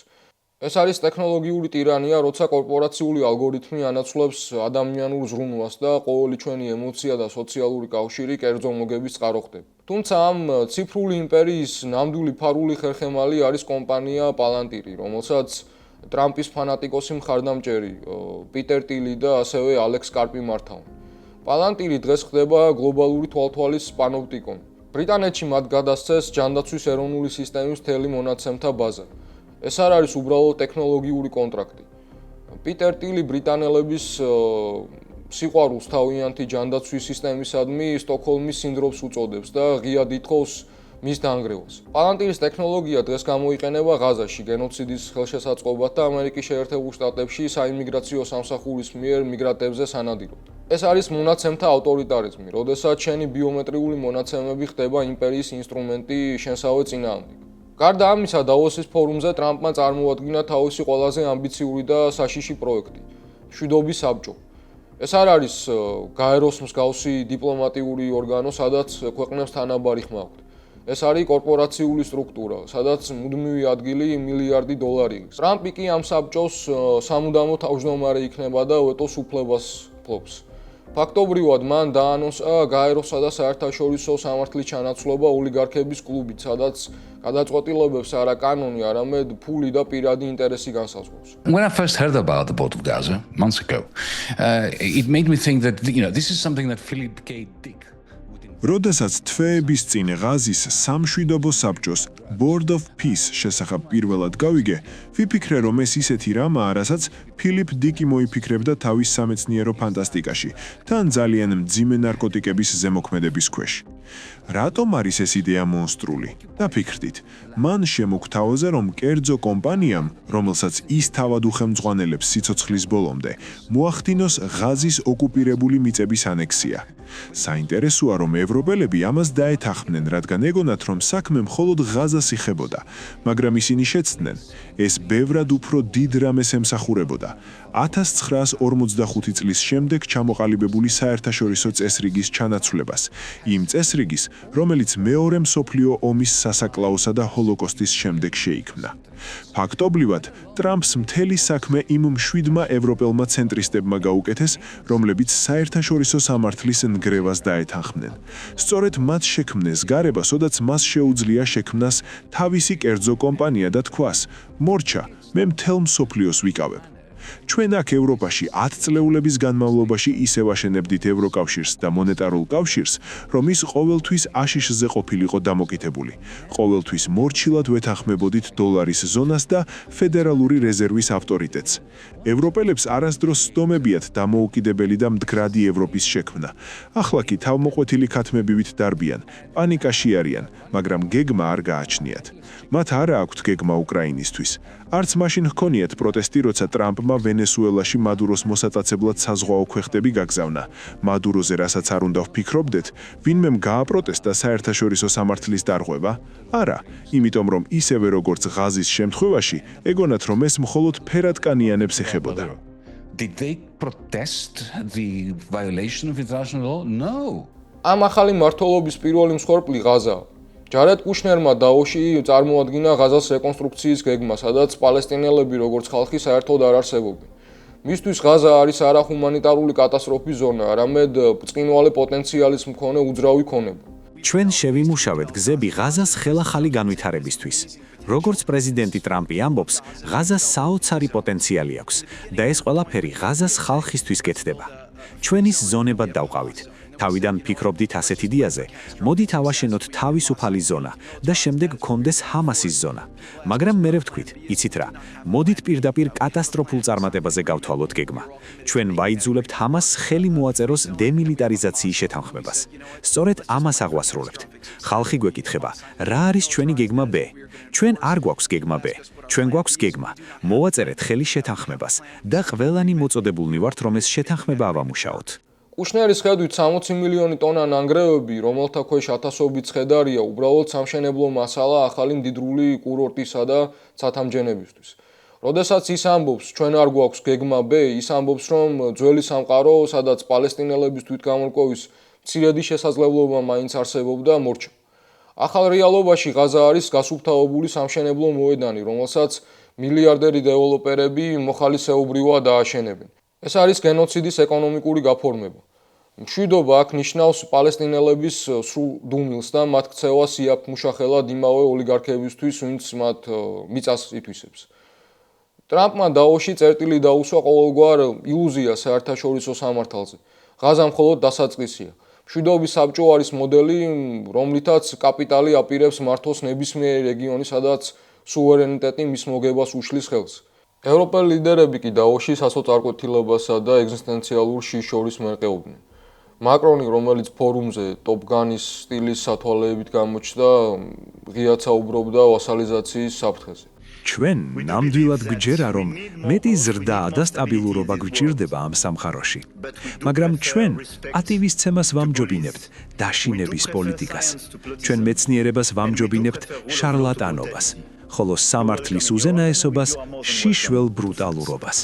ეს არის ტექნოლოგიური ტირანია, როცა კორპორაციული ალგორითმი ანაცვლებს ადამიანურ ზრუნვას და ყოველი ჩვენი ემოცია და სოციალური კავშირი კერძო მოგების წყარო ხდება. თუმცა ამ ციფრული იმპერიის ნამდვილი ფარული ხერხემალი არის კომპანია პალანტირი, რომელსაც ტრამპის ფანატიკოსი მხარდამჭერი პიტერ ტილი და ასევე ალექს კარპი მართავენ. პალანტირი დღეს ხდება გლობალური თვალთვალის პანოპტიკონი. ბრიტანეთში მათ გადასცეს ჯანდაცვის ეროვნული სისტემის მთელი მონაცემთა ბაზა. ეს არ არის უბრალოდ ტექნოლოგიური კონტრაქტი. პიტერ ტილი ბრიტანელების სიყვარულს თავიანთი ჯანდაცვის სისტემისადმი სტოკჰოლმის სინდრომს უწოდებს და ღიად ითხოვს მის დანგრევას. პალანტირის ტექნოლოგია დღეს გამოიყენება ღაზაში გენოციდის ხელშესაწყობად და ამერიკის შეერთებულ შტატებში საიმიგრაციო სამსახურის მიერ მიგრანტებზე სანადიროდ. ეს არის მონაცემთა ავტორიტარიზმი, როდესაც შენი ბიომეტრიული მონაცემები ხდება იმპერიის ინსტრუმენტი შენსავე წინააღმდეგ. გარდა ამისა, დავოსის ფორუმზე ტრამპმა წარმოადგინა თავისი ყველაზე ამბიციური და საშიში პროექტი მშვიდობის საბჭო. ეს არ არის გაეროს მსგავსი დიპლომატიური ორგანო, სადაც ქვეყნებს თანაბარი ხმა აქვთ. ეს არის კორპორაციული სტრუქტურა, სადაც მუდმივი ადგილი $1 მილიარდი. ტრამპი კი ამ საბჭოს სამუდამო თავმჯდომარე იქნება და ვეტოს უფლებას ფლობს. ფაქტობრივად მან დაანონსა გაეროსა და საერთაშორისო სამართლის ჩანაცვლება ოლიგარქების კლუბით, სადაც გადაწყვეტილებებს არა კანონი, არამედ ფული და პირადი ინტერესი განსაზღვრავს. When I first heard about the Port of Gaza months ago, it made me think that this is something that Philip K. Dick. როდესაც თვეების წინ ღაზის სამშვიდობო საბჭოს Board of Peace შესახებ პირველად გავიგე, ვიფიქრე, რომ ეს ისეთი რამაა, რასაც ფილიპ დიკი მოიფიქრებდა თავის სამეცნიერო ფანტასტიკაში, თან ძალიან მძიმე ნარკოტიკების ზემოქმედების ქვეშ. რატომ არის ეს იდეა მონსტრული? დაფიქრდით, მან შემოგთავაზა, რომ კერძო კომპანიამ, რომელსაც ის თავად უხელმძღვანელებს სიცოცხლის ბოლომდე, მოახდინოს ღაზის ოკუპირებული მიწების ანექსია. საინტერესოა, რომ ევროპელები ამას დაეთანხმნენ, რადგან ეგონათ, რომ საქმე მხოლოდ ღაზას იხებოდა, მაგრამ ისინი შეცდნენ, ეს ბევრად უფრო დიდ რამეს ემსახურებოდა. 1945 წლის შემდეგ ჩამოყალიბებული საერთაშორისო წესრიგის ჩანაცვლებას, იმ წესრიგის, რომელიც მეორე მსოფლიო ომის სასაკლაოსა და ჰოლოკოსტის შემდეგ შეიქმნა. ფაქტობრივად, ტრამპს მთელი საქმე იმ მშვიდმა ევროპელმა ცენტრისტებმა გაუკეთეს, რომლებიც საერთაშორისო სამართლის ნგრევას დაეთანხმნენ. სწორედ მათ შექმნეს გარება, სადაც მას შეუძლია შექმნას თავისი კერძო კომპანია და თქვას: მორჩა, მე მთელ მსოფლიოს ვიკავებ. ჩვენ აქ ევროპაში 10 წლეულების განმავლობაში ისევ აშენებდით ევროკავშირს და მონეტარულ კავშირს, რომ ის ყოველთვის აშიშზე ყოფილიყო დამოკიდებული. ყოველთვის მორჩილად ვეთანხმებოდით დოლარის ზონას და ფედერალური რეზერვის ავტორიტეტს. ევროპელებს არასდროს სტომებიათ დამოუკიდებელი და მდგრადი ევროპის შექმნა. ახლა კი თავმოყვეთილი ქათმებივით დარბიან, პანიკაში არიან, მაგრამ გეგმა არ გააჩნიათ. მათ არა აქვთ გეგმა უკრაინისთვის. არც მაშინ ჰქონიათ პროტესტი, როცა ტრამპმა ვენესუელაში მადუროს მოსატაცებლად საზღვაო ქვეხტები გაგზავნა. მადუროზე რასაც არ უნდა ვფიქრობდეთ, ვინმემ გააპროტესტა საერთაშორისო სამართლის დარღვევა? არა, იმიტომ რომ ისევე როგორც ღაზის შემთხვევაში, ეგონათ რომ ეს მხოლოდ ფერადკანიანებს ეხებოდა. Did they protest the violation of international law? No. ამ ახალი მმართველობის პირველი მსხვერპლი ღაზაა. ჯარედ კუშნერმა დაოში წარმოადგინა ღაზას რეკონსტრუქციის გეგმა, სადაც პალესტინელები როგორც ხალხი საერთოდ არ არსებობენ. მისთვის ღაზა არის არა ჰუმანიტარული კატასტროფის ზონა, არამედ ბრწყინვალე პოტენციალის მქონე უძრავი ქონება. ჩვენ შევიმუშავეთ გზები ღაზას ხელახალი განვითარებისთვის. როგორც პრეზიდენტი ტრამპი ამბობს, ღაზას საოცარი პოტენციალი აქვს და ეს ყველაფერი ღაზას ხალხისთვის გეთდება. ჩვენ ის ზონებად დავყავით. თავიდან ფიქრობდით ასეთ იდეაზე, მოდით ავაშენოთ თავისუფალი ზონა და შემდეგ გქონდეს ჰამასის ზონა. მაგრამ მე ვთქვით, იცით რა, მოდით პირდაპირ კატასტროფულ წარმატებაზე გავთვალოთ გეგმა. ჩვენ ვაიძულებთ ჰამასს ხელი მოაწეროს დემილიტარიზაციის შეთანხმებას. სწორედ ამას აღვასრულებთ. ხალხი გვეკითხება, რა არის ჩვენი გეგმა B? ჩვენ არ გვაქვს გეგმა B. ჩვენ გვაქვს გეგმა. მოვაწერეთ ხელი შეთანხმებას და ყველანი მოწოდებულნი ვართ, რომ ეს შეთანხმება ავამუშაოთ. კუშნერის ხედვით 60 მილიონი ტონა ნანგრევები, რომელთა ქვეშ ათასობით ცხედარია, უბრალოდ სამშენებლო მასალა ახალი მდიდრული კურორტისა და ცათამბჯენებისთვის. როდესაც ის ამბობს, ჩვენ არ გვაქვს გეგმა B, ის ამბობს, რომ ძველი სამყარო, სადაც პალესტინელების თვითგამორკვევის მცირედი შესაძლებლობა მაინც არსებობდა, მორჩა. ახალ რეალობაში ღაზა არის გასუფთავებული სამშენებლო მოედანი, რომელსაც მილიარდერი დეველოპერები მოხალისეობრივად ააშენებენ. ეს არის გენოციდის ეკონომიკური გაფორმება. მშვიდობა აქ ნიშნავს პალესტინელების სრულ დუმილს და მათ ქცევას იაფ-მუშახელად იმავე ოლიგარქებისთვის, ვინც მათ მიწას ითვისებს. ტრამპმა დაოში წერტილი დაუსვა ყოველგვარ ილუზიას საერთაშორისო სამართალზე. ღაზა მხოლოდ დასაწყისია. მშვიდობის საბჭო არის მოდელი, რომლითაც კაპიტალი აპირებს მართოს ნებისმიერი რეგიონი, სადაც სუვერენიტეტი მის მოგებას უშლის ხელს. ევროპელი ლიდერები კი დაოში სასოწარკვეთილებასა და ეგზისტენციალურ შიშორის მერყეობდნენ. მაკრონი, რომელიც ფორუმზე ტოპგანის სტილის სათვალეებით გამოჩნდა, ღიად საუბრობდა ვასალიზაციის საფრთხეზე. ჩვენ ნამდვილად გვჯერა, რომ მეტი ზრდა და სტაბილურობა გვჭირდება ამ სამხაროში. მაგრამ ჩვენ ატივისცემას ვამჯობინებთ დაშინების პოლიტიკას. ჩვენ მეცნიერებას ვამჯობინებთ შარლატანობას. ხოლო სამართლის უზენაესობას შიშველ ბრუტალურობას.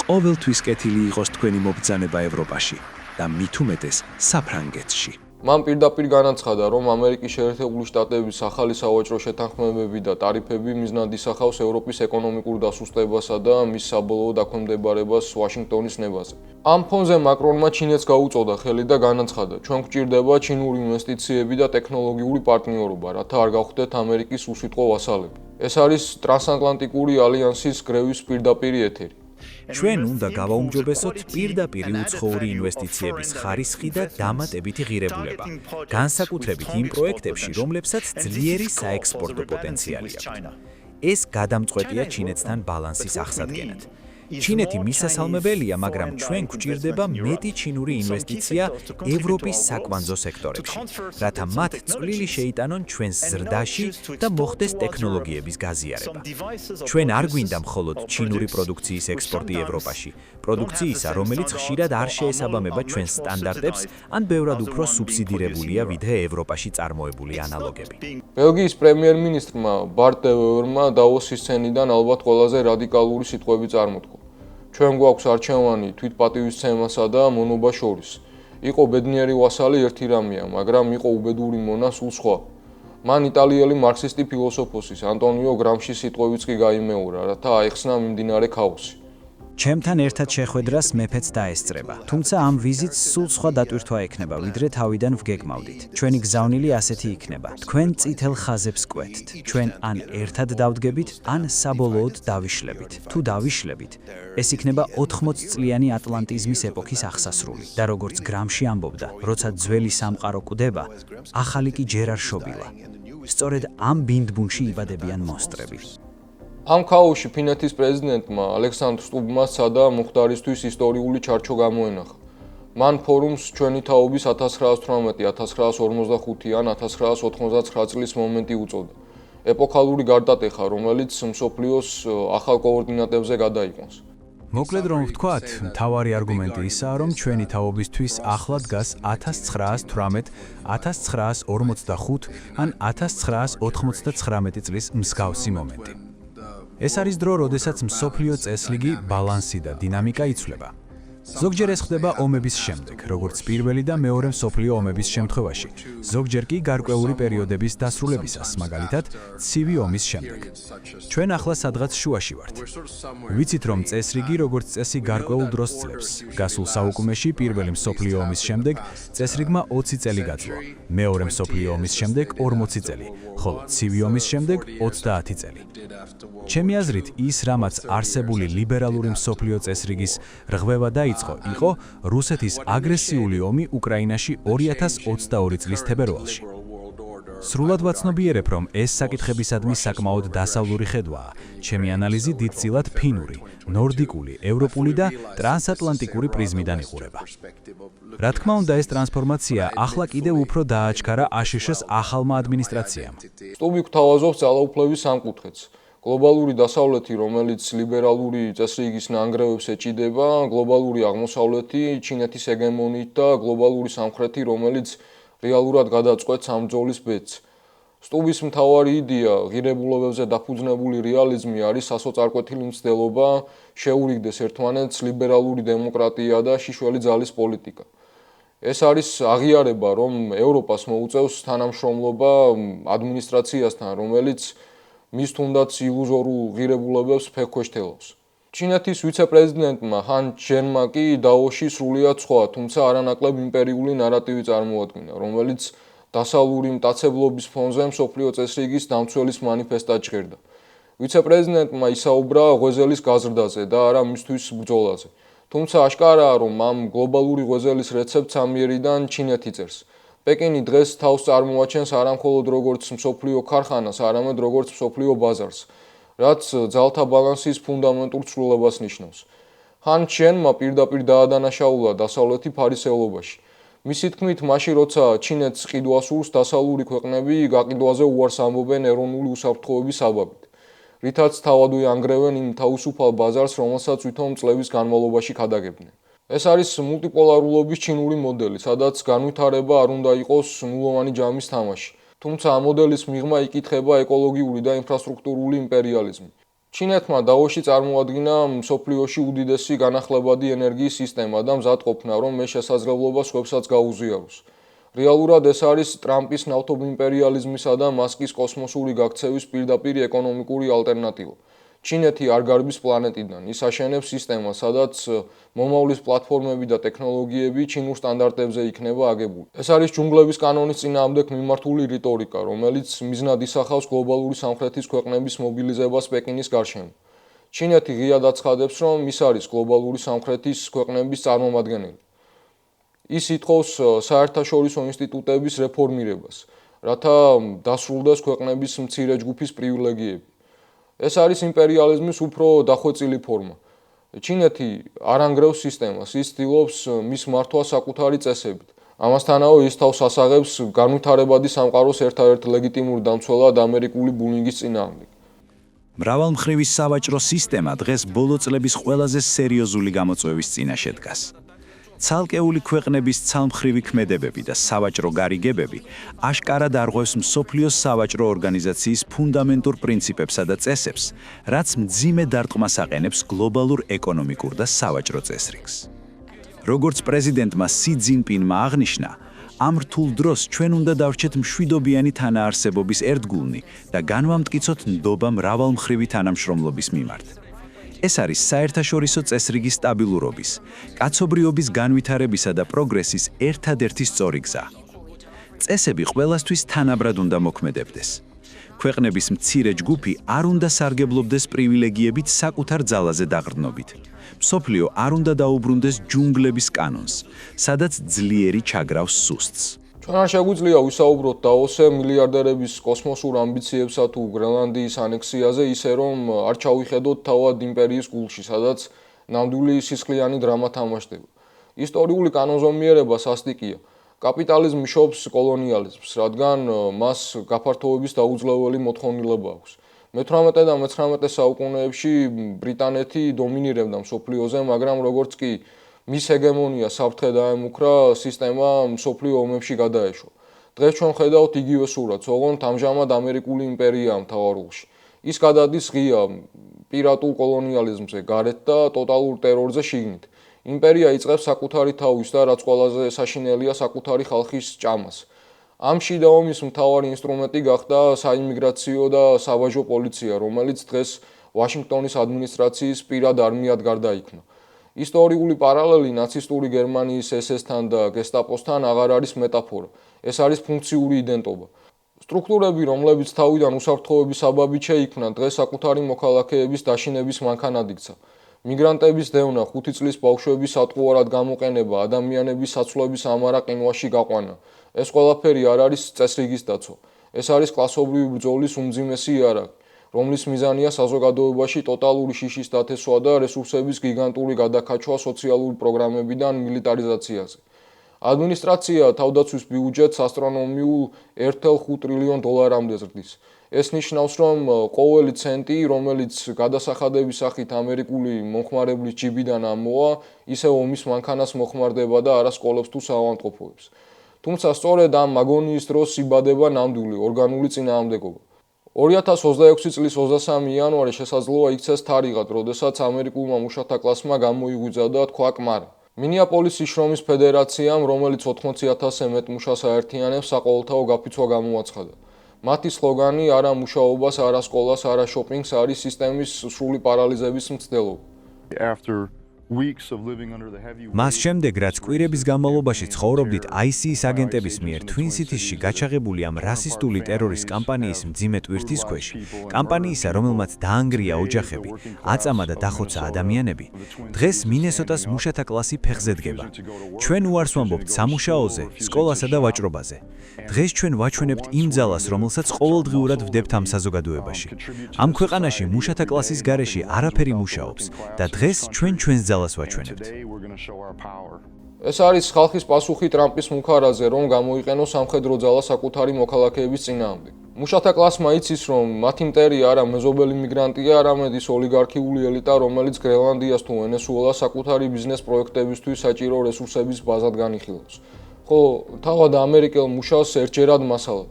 ყოველთვის კეთილი იყოს თქვენი მობრძანება ევროპაში და მით უმეტეს საფრანგეთში. მან პირდაპირ განაცხადა, რომ ამერიკის შეერთებული შტატების ახალი სავაჭრო შეთანხმებები და ტარიფები მიზნად ისახავს ევროპის ეკონომიკურ დასუსტებასა და მის საბოლოო დაქვემდებარებას ვაშინგტონის ნებაზე. ამ ფონზე მაკრონმა ჩინეთს გაუწოდა ხელი და განაცხადა, ჩვენ გვჭირდება ჩინური ინვესტიციები და ტექნოლოგიური პარტნიორობა, რათა არ გავხდეთ ამერიკის უსიტყვო ვასალები. ეს არის ტრანსატლანტიკური ალიანსის გრევის პირდაპირი ეთერი. ჩვენ უნდა გავაუმჯობესოთ პირდაპირ უცხოური ინვესტიციების ხარისხი და დამატებითი ღირებულება, განსაკუთრებით იმ პროექტებში, რომლებსაც ძლიერი საექსპორტო პოტენციალი აქვს. ეს გადამწყვეტია ჩინეთთან ბალანსის აღსადგენად. ჩინეთი მისასალმებელია, მაგრამ ჩვენ გვჭირდება მეტი ჩინური ინვესტიცია ევროპის საკვანძო სექტორებში, რათა მათ წვლილი შეიტანონ ჩვენს ზრდაში და მოხდეს ტექნოლოგიების გაზიარება. ჩვენ არ გვინდა მხოლოდ ჩინური პროდუქციის ექსპორტი ევროპაში, პროდუქციისა, რომელიც ხშირად არ შეესაბამება ჩვენს სტანდარტებს, ან ბევრად უფრო სუბსიდირებულია, ვიდრე ევროპაში წარმოებული ანალოგები. ბელგიის პრემიერ-მინისტრმა ბარტ დე ვეერმა დავოსის სცენიდან ალბათ ყველაზე რადიკალური სიტყვები წარმოთქვა. ჩვენ გვაქვს არჩევანი თვითპატივისცემასა და მონობას შორის. იყო ბედნიერი ვასალი ერთი რამეა, მაგრამ იყო უბედური მონა სულ სხვა. მან იტალიელი მარქსისტი ფილოსოფოსის ანტონიო გრამშის სიტყვებიც კი გაიმეორა, რათა აეხსნა მიმდინარე ქაოსი. ჩემთან ერთად შეხვედრას მეფეც დაესწრება. თუმცა ამ ვიზიტს სულ სხვა დატვირთვა ექნება, ვიდრე თავიდან ვგეგმავდით. ჩვენი გზავნილი ასეთი იქნება. თქვენ წითელ ხაზებს კვეთთ. ჩვენ ან ერთად დავდგებით, ან საბოლოოდ დავიშლებით. თუ დავიშლებით, ეს იქნება 80 წლიანი ატლანტიზმის ეპოქის აღსასრული. და როგორც გრამში ამბობდა, როცა ძველი სამყარო კვდება, ახალი კი ჯერ არ შობილა. სწორედ ამ ბინდბუნში იბადებიან მონსტრები. ამ ქაოსში ფინეთის პრეზიდენტმა ალექსანდრ სტუბმა სცადა მომხდარისთვის ისტორიული ჩარჩო გამოენახა. მან ფორუმს ჩვენი თაობის 1918-1945 ან 1999 წლის მომენტი უწოდა. ეპოქალური გარდატეხა, რომელიც მსოფლიოს ახალ კოორდინატებზე გადაიყვანს. მოკლედ რომ ვთქვათ, მთავარი არგუმენტი ისაა, რომ ჩვენი თაობისთვის ახლა დგას 1918, 1945 ან 1999 წლის მსგავსი მომენტი. ეს არის დრო, როდესაც მსოფლიო წესრიგი, ბალანსი და დინამიკა იცვლება. ზოგჯერ ეს ხდება ომების შემდეგ, როგორც პირველი და მეორე მსოფლიო ომების შემთხვევაში, ზოგჯერ კი გარკვეული პერიოდების დასრულებისას, მაგალითად, ცივი ომის შემდეგ. ჩვენ ახლა სადღაც შუაში ვართ. ვიცით, რომ წესრიგი როგორც წესი გარკვეულ დროს ძლებს. გასულ საუკუნეში პირველი მსოფლიო ომის შემდეგ წესრიგმა 20 წელი გაძლო, მეორე მსოფლიო ომის შემდეგ 40 წელი, ხოლო ცივი ომის შემდეგ 30 წელი. ჩემი აზრით, ის რამაც არსებული ლიბერალური მსოფლიო წესრიგის რღვევა დაიწყო, იყო რუსეთის აგრესიული ომი უკრაინაში 2022 წლის თებერვალში. სრულად ვაცნობიერებ, რომ ეს საკითხებისადმი საკმაოდ დასავლური ხედვაა. ჩემი ანალიზი დიდწილად ფინური, ნორდიკული, ევროპული და ტრანსატლანტიკური პრიზმიდან იყურება. რა თქმა უნდა, ეს ტრანსფორმაცია ახლა კიდევ უფრო დააჩქარა აშშ-ს ახალმა ადმინისტრაციამ. სტუბი გვთავაზობს ძალაუფლების სამკუთხედს. გლობალური დასავლეთი, რომელიც ლიბერალური წესრიგის ნანგრევებს ეჭიდება, გლობალური აღმოსავლეთი, ჩინეთის ჰეგემონიით და გლობალური სამხრეთი, რომელიც რეალურად გადაწყვეტს ამ ბრძოლის ბედს. სტუბის მთავარი იდეა, ღირებულებებზე დაფუძნებული რეალიზმი არის სასოწარკვეთილი მცდელობა, შეურიგდეს ერთმანეთს ლიბერალური დემოკრატია და შიშველი ძალის პოლიტიკა. ეს არის აღიარება, რომ ევროპას მოუწევს თანამშრომლობა ადმინისტრაციასთან, რომელიც მის თუნდაც ილუზორულ ღირებულებებს ფეხქვეშ თელავს. ჩინეთის ვიცე-პრეზიდენტმა ჰან ჩენმა კი დაოში სრულიად სხვა, თუმცა არანაკლებ იმპერიული ნარატივი წარმოადგინა, რომელიც დასავლური მტაცებლობის ფონზე მსოფლიო წესრიგის დამცველის მანიფესტად ჟღერდა. ვიცე-პრეზიდენტმა ისაუბრა ღვეზელის გაზრდაზე და არა მისთვის ბრძოლაზე. თუმცა აშკარაა, რომ ამ გლობალური ღვეზელის რეცეპტს ამიერიდან ჩინეთი წერს. პეკინი დღეს თავს წარმოაჩენს არა მხოლოდ როგორც მსოფლიო ქარხანას, არამედ როგორც მსოფლიო ბაზარს, რაც ძალთა ბალანსის ფუნდამენტურ ცვლილებას ნიშნავს. ჰან ჩენმა პირდაპირ დაადანაშაულა დასავლეთი ფარისევლობაში. მისი თქმით, მაშინ როცა ჩინეთს ყიდვა სურს, დასავლური ქვეყნები გაყიდვაზე უარს ამბობენ ეროვნული უსაფრთხოების საბაბით, რითაც თავადვე ანგრევენ იმ თავისუფალ ბაზარს, რომელსაც ვითომ წლების განმავლობაში ქადაგებდნენ. ეს არის მულტიპოლარულობის ჩინური მოდელი, სადაც განვითარება არ უნდა იყოს ნულოვანი ჯამის თამაში. თუმცა ამ მოდელის მიღმა იკითხება ეკოლოგიური და ინფრასტრუქტურული იმპერიალიზმი. ჩინეთმა დაოში წარმოადგინა მსოფლიოში უდიდესი განახლებადი ენერგიის სისტემა და მზადყოფნა, რომ ეს შესაძლებლობა სხვებსაც გაუზიაროს. რეალურად ეს არის ტრამპის ნავთობ იმპერიალიზმისა და მასკის კოსმოსური გაქცევის პირდაპირ ეკონომიკური ალტერნატივა. ჩინეთი არ გარბის პლანეტიდან, ის აშენებს სისტემას, სადაც მომავლის პლატფორმები და ტექნოლოგიები ჩინურ სტანდარტებზე იქნება აგებული. ეს არის ჯუნგლების კანონის წინააღმდეგ მიმართული რიტორიკა, რომელიც მიზნად ისახავს გლობალური სამხრეთის ქვეყნების მობილიზებას პეკინის გარშემო. ჩინეთი ღიად აცხადებს, რომ ის არის გლობალური სამხრეთის ქვეყნების წარმომადგენელი. ის ითხოვს საერთაშორისო ინსტიტუტების რეფორმირებას, რათა დასრულდეს ქვეყნების მცირე ჯგუფის პრივილეგიები. ეს არის იმპერიალიზმის უფრო დახვეწილი ფორმა. ჩინეთი არ ანგრევს სისტემას, ის ცდილობს მის მართვას საკუთარი წესებით. ამასთანავე ის თავს ასაღებს განვითარებადი სამყაროს ერთ-ერთ ლეგიტიმურ დამცველად ამერიკული ბულინგის წინააღმდეგ. მრავალმხრივი სავაჭრო სისტემა დღეს ბოლო წლების ყველაზე სერიოზული გამოწვევის წინაშე დგას. ცალკეული ქვეყნების ცალმხრივი ქმედებები და სავაჭრო გარიგებები აშკარად არღვევს მსოფლიოს სავაჭრო ორგანიზაციის ფუნდამენტურ პრინციპებსა და წესებს, რაც მძიმე დარტყმას აყენებს გლობალურ ეკონომიკურ და სავაჭრო წესრიგს. როგორც პრეზიდენტმა სი ძინპინმა აღნიშნა, ამ რთულ დროს ჩვენ უნდა დავრჩეთ მშვიდობიანი თანაარსებობის ერთგულნი და განვამტკიცოთ ნდობა მრავალმხრივი თანამშრომლობის მიმართ. ეს არის საერთაშორისო წესრიგის სტაბილურობის, კაცობრიობის განვითარებისა და პროგრესის ერთადერთი სწორი გზა. წესები ყველასთვის თანაბრად უნდა მოქმედებდეს. ქვეყნების მცირე ჯგუფი არ უნდა სარგებლობდეს პრივილეგიებით საკუთარ ძალაზე დაყრდნობით. მსოფლიო არ უნდა დაუბრუნდეს ჯუნგლების კანონს, სადაც ძლიერი ჩაგრავს სუსტს. ჩვენ არ შეგვიძლია ვისაუბროთ დაოსზე მილიარდერების კოსმოსურ ამბიციებსა თუ გრენლანდიის ანექსიაზე ისე რომ არ ჩავიხედოთ თავად იმპერიის გულში, სადაც ნამდვილი სისხლიანი დრამა თამაშდება. ისტორიული კანონზომიერება სასტიკია. კაპიტალიზმი შობს კოლონიალიზმს, რადგან მას გაფართოების დაუძლეველი მოთხოვნილება აქვს. მე-18 და მე-19 საუკუნეებში ბრიტანეთი დომინირებდა მსოფლიოზე, მაგრამ როგორც კი მის ჰეგემონია საფრთხე დაემუქრა, სისტემა მსოფლიო ომებში გადაეშვა. დღეს ჩვენ ხედავთ იგივე სურათს, ოღონდ ამჟამად ამერიკული იმპერიაა მთავარ როლში. ის გადადის ღია პირატულ კოლონიალიზმზე გარეთ და ტოტალურ ტერორზე შიგნით. იმპერია იწყებს საკუთარი თავის და რაც ყველაზე საშინელია საკუთარი ხალხის ჭამას. ამ შიდა ომის მთავარი ინსტრუმენტი გახდა საიმიგრაციო და საბაჟო პოლიცია, რომელიც დღეს ვაშინგტონის ადმინისტრაციის პირად არმიად გარდაიქმნა. ისტორიული პარალელი ნაცისტური გერმანიის SS-თან და გესტაპოსთან აღარ არის მეტაფორა. ეს არის ფუნქციური იდენტობა. სტრუქტურები, რომლებიც თავიდან უსაფრთხოების საბაბით შეიქმნა, დღეს საკუთარი მოქალაქეების დაშინების მანქანად იქცა. მიგრანტების დევნა, 5 წლის ბავშვების ატყუარად გამოყენება, ადამიანების საცვლების ამარა ყინვაში გაყვანა. ეს ყველაფერი არ არის წესრიგის დაცვა. ეს არის კლასობრივი ბრძოლის უმძიმესი იარაღი, რომლის მიზანია საზოგადოებაში ტოტალური შიშის დათესვა და რესურსების გიგანტური გადაკაჩვა სოციალური პროგრამებიდან მილიტარიზაციაზე. ადმინისტრაცია თავდაცვის ბიუჯეტს ასტრონომიულ 1.5 ტრილიონ დოლარამდე ზრდის. ეს ნიშნავს, რომ ყოველი ცენტი, რომელიც გადასახადების სახით ამერიკული მომხმარებლის ჯიბიდან ამოვა, ისევ ომის მანქანას მოხმარდება და არა სკოლებს თუ საავადმყოფოებს. თუმცა სწორედ ამ აგონიის დროს იბადება ნამდვილი ორგანული წინააღმდეგობა. 2026 წლის 23 იანვარი შესაძლოა იქცეს თარიღად, როდესაც ამერიკულმა მუშათა კლასმა გამოიღვიძა და თქვა კმარა. მინეაპოლისის შრომის ფედერაციამ, რომელიც 80,000-ზე მეტ მუშას აერთიანებს, საყოველთაო გაფიცვა გამოაცხადა. მათი სლოგანი არა მუშაობას, არა სკოლას, არა შოპინგს არის სისტემის სრული პარალიზების მცდელობა. მას შემდეგ, რაც კვირების განმავლობაში ცხოვრობდით ICE-ის აგენტების მიერ Twin Cities-ში გაჩაღებული ამ რასისტული ტერორის კამპანიის მძიმე ტვირთის ქვეშ, კამპანიისა, რომელმაც დაანგრია ოჯახები, აწამა და დახოცა ადამიანები, დღეს მინესოტას მუშათა კლასი ფეხზე დგება. ჩვენ უარს ვამბობთ სამუშაოზე, სკოლასა და ვაჭრობაზე. დღეს ჩვენ ვაჩვენებთ იმ ძალას, რომელსაც ყოველდღიურად ვდებთ ამ საზოგადოებაში. ამ ქვეყანაში მუშათა კლასის გარეშე არაფერი მუშაობს და დღეს ჩვენ ჩვენს ძალას ვაჩვენებთ. ეს არის ხალხის პასუხი ტრამპის მუქარაზე, რომ გამოიყენოს სამხედრო ძალა საკუთარი მოქალაქეების წინააღმდეგ. მუშათა კლასმა იცის, რომ მათი მტერი არა მეზობელი მიგრანტია, არამედ ის ოლიგარქიული ელიტა, რომელიც გრენლანდიას თუ ვენესუელას საკუთარი ბიზნეს პროექტებისთვის საჭირო რესურსების ბაზად განიხილავს. ხოლო თავად ამერიკელ მუშას ერთჯერად მასალად.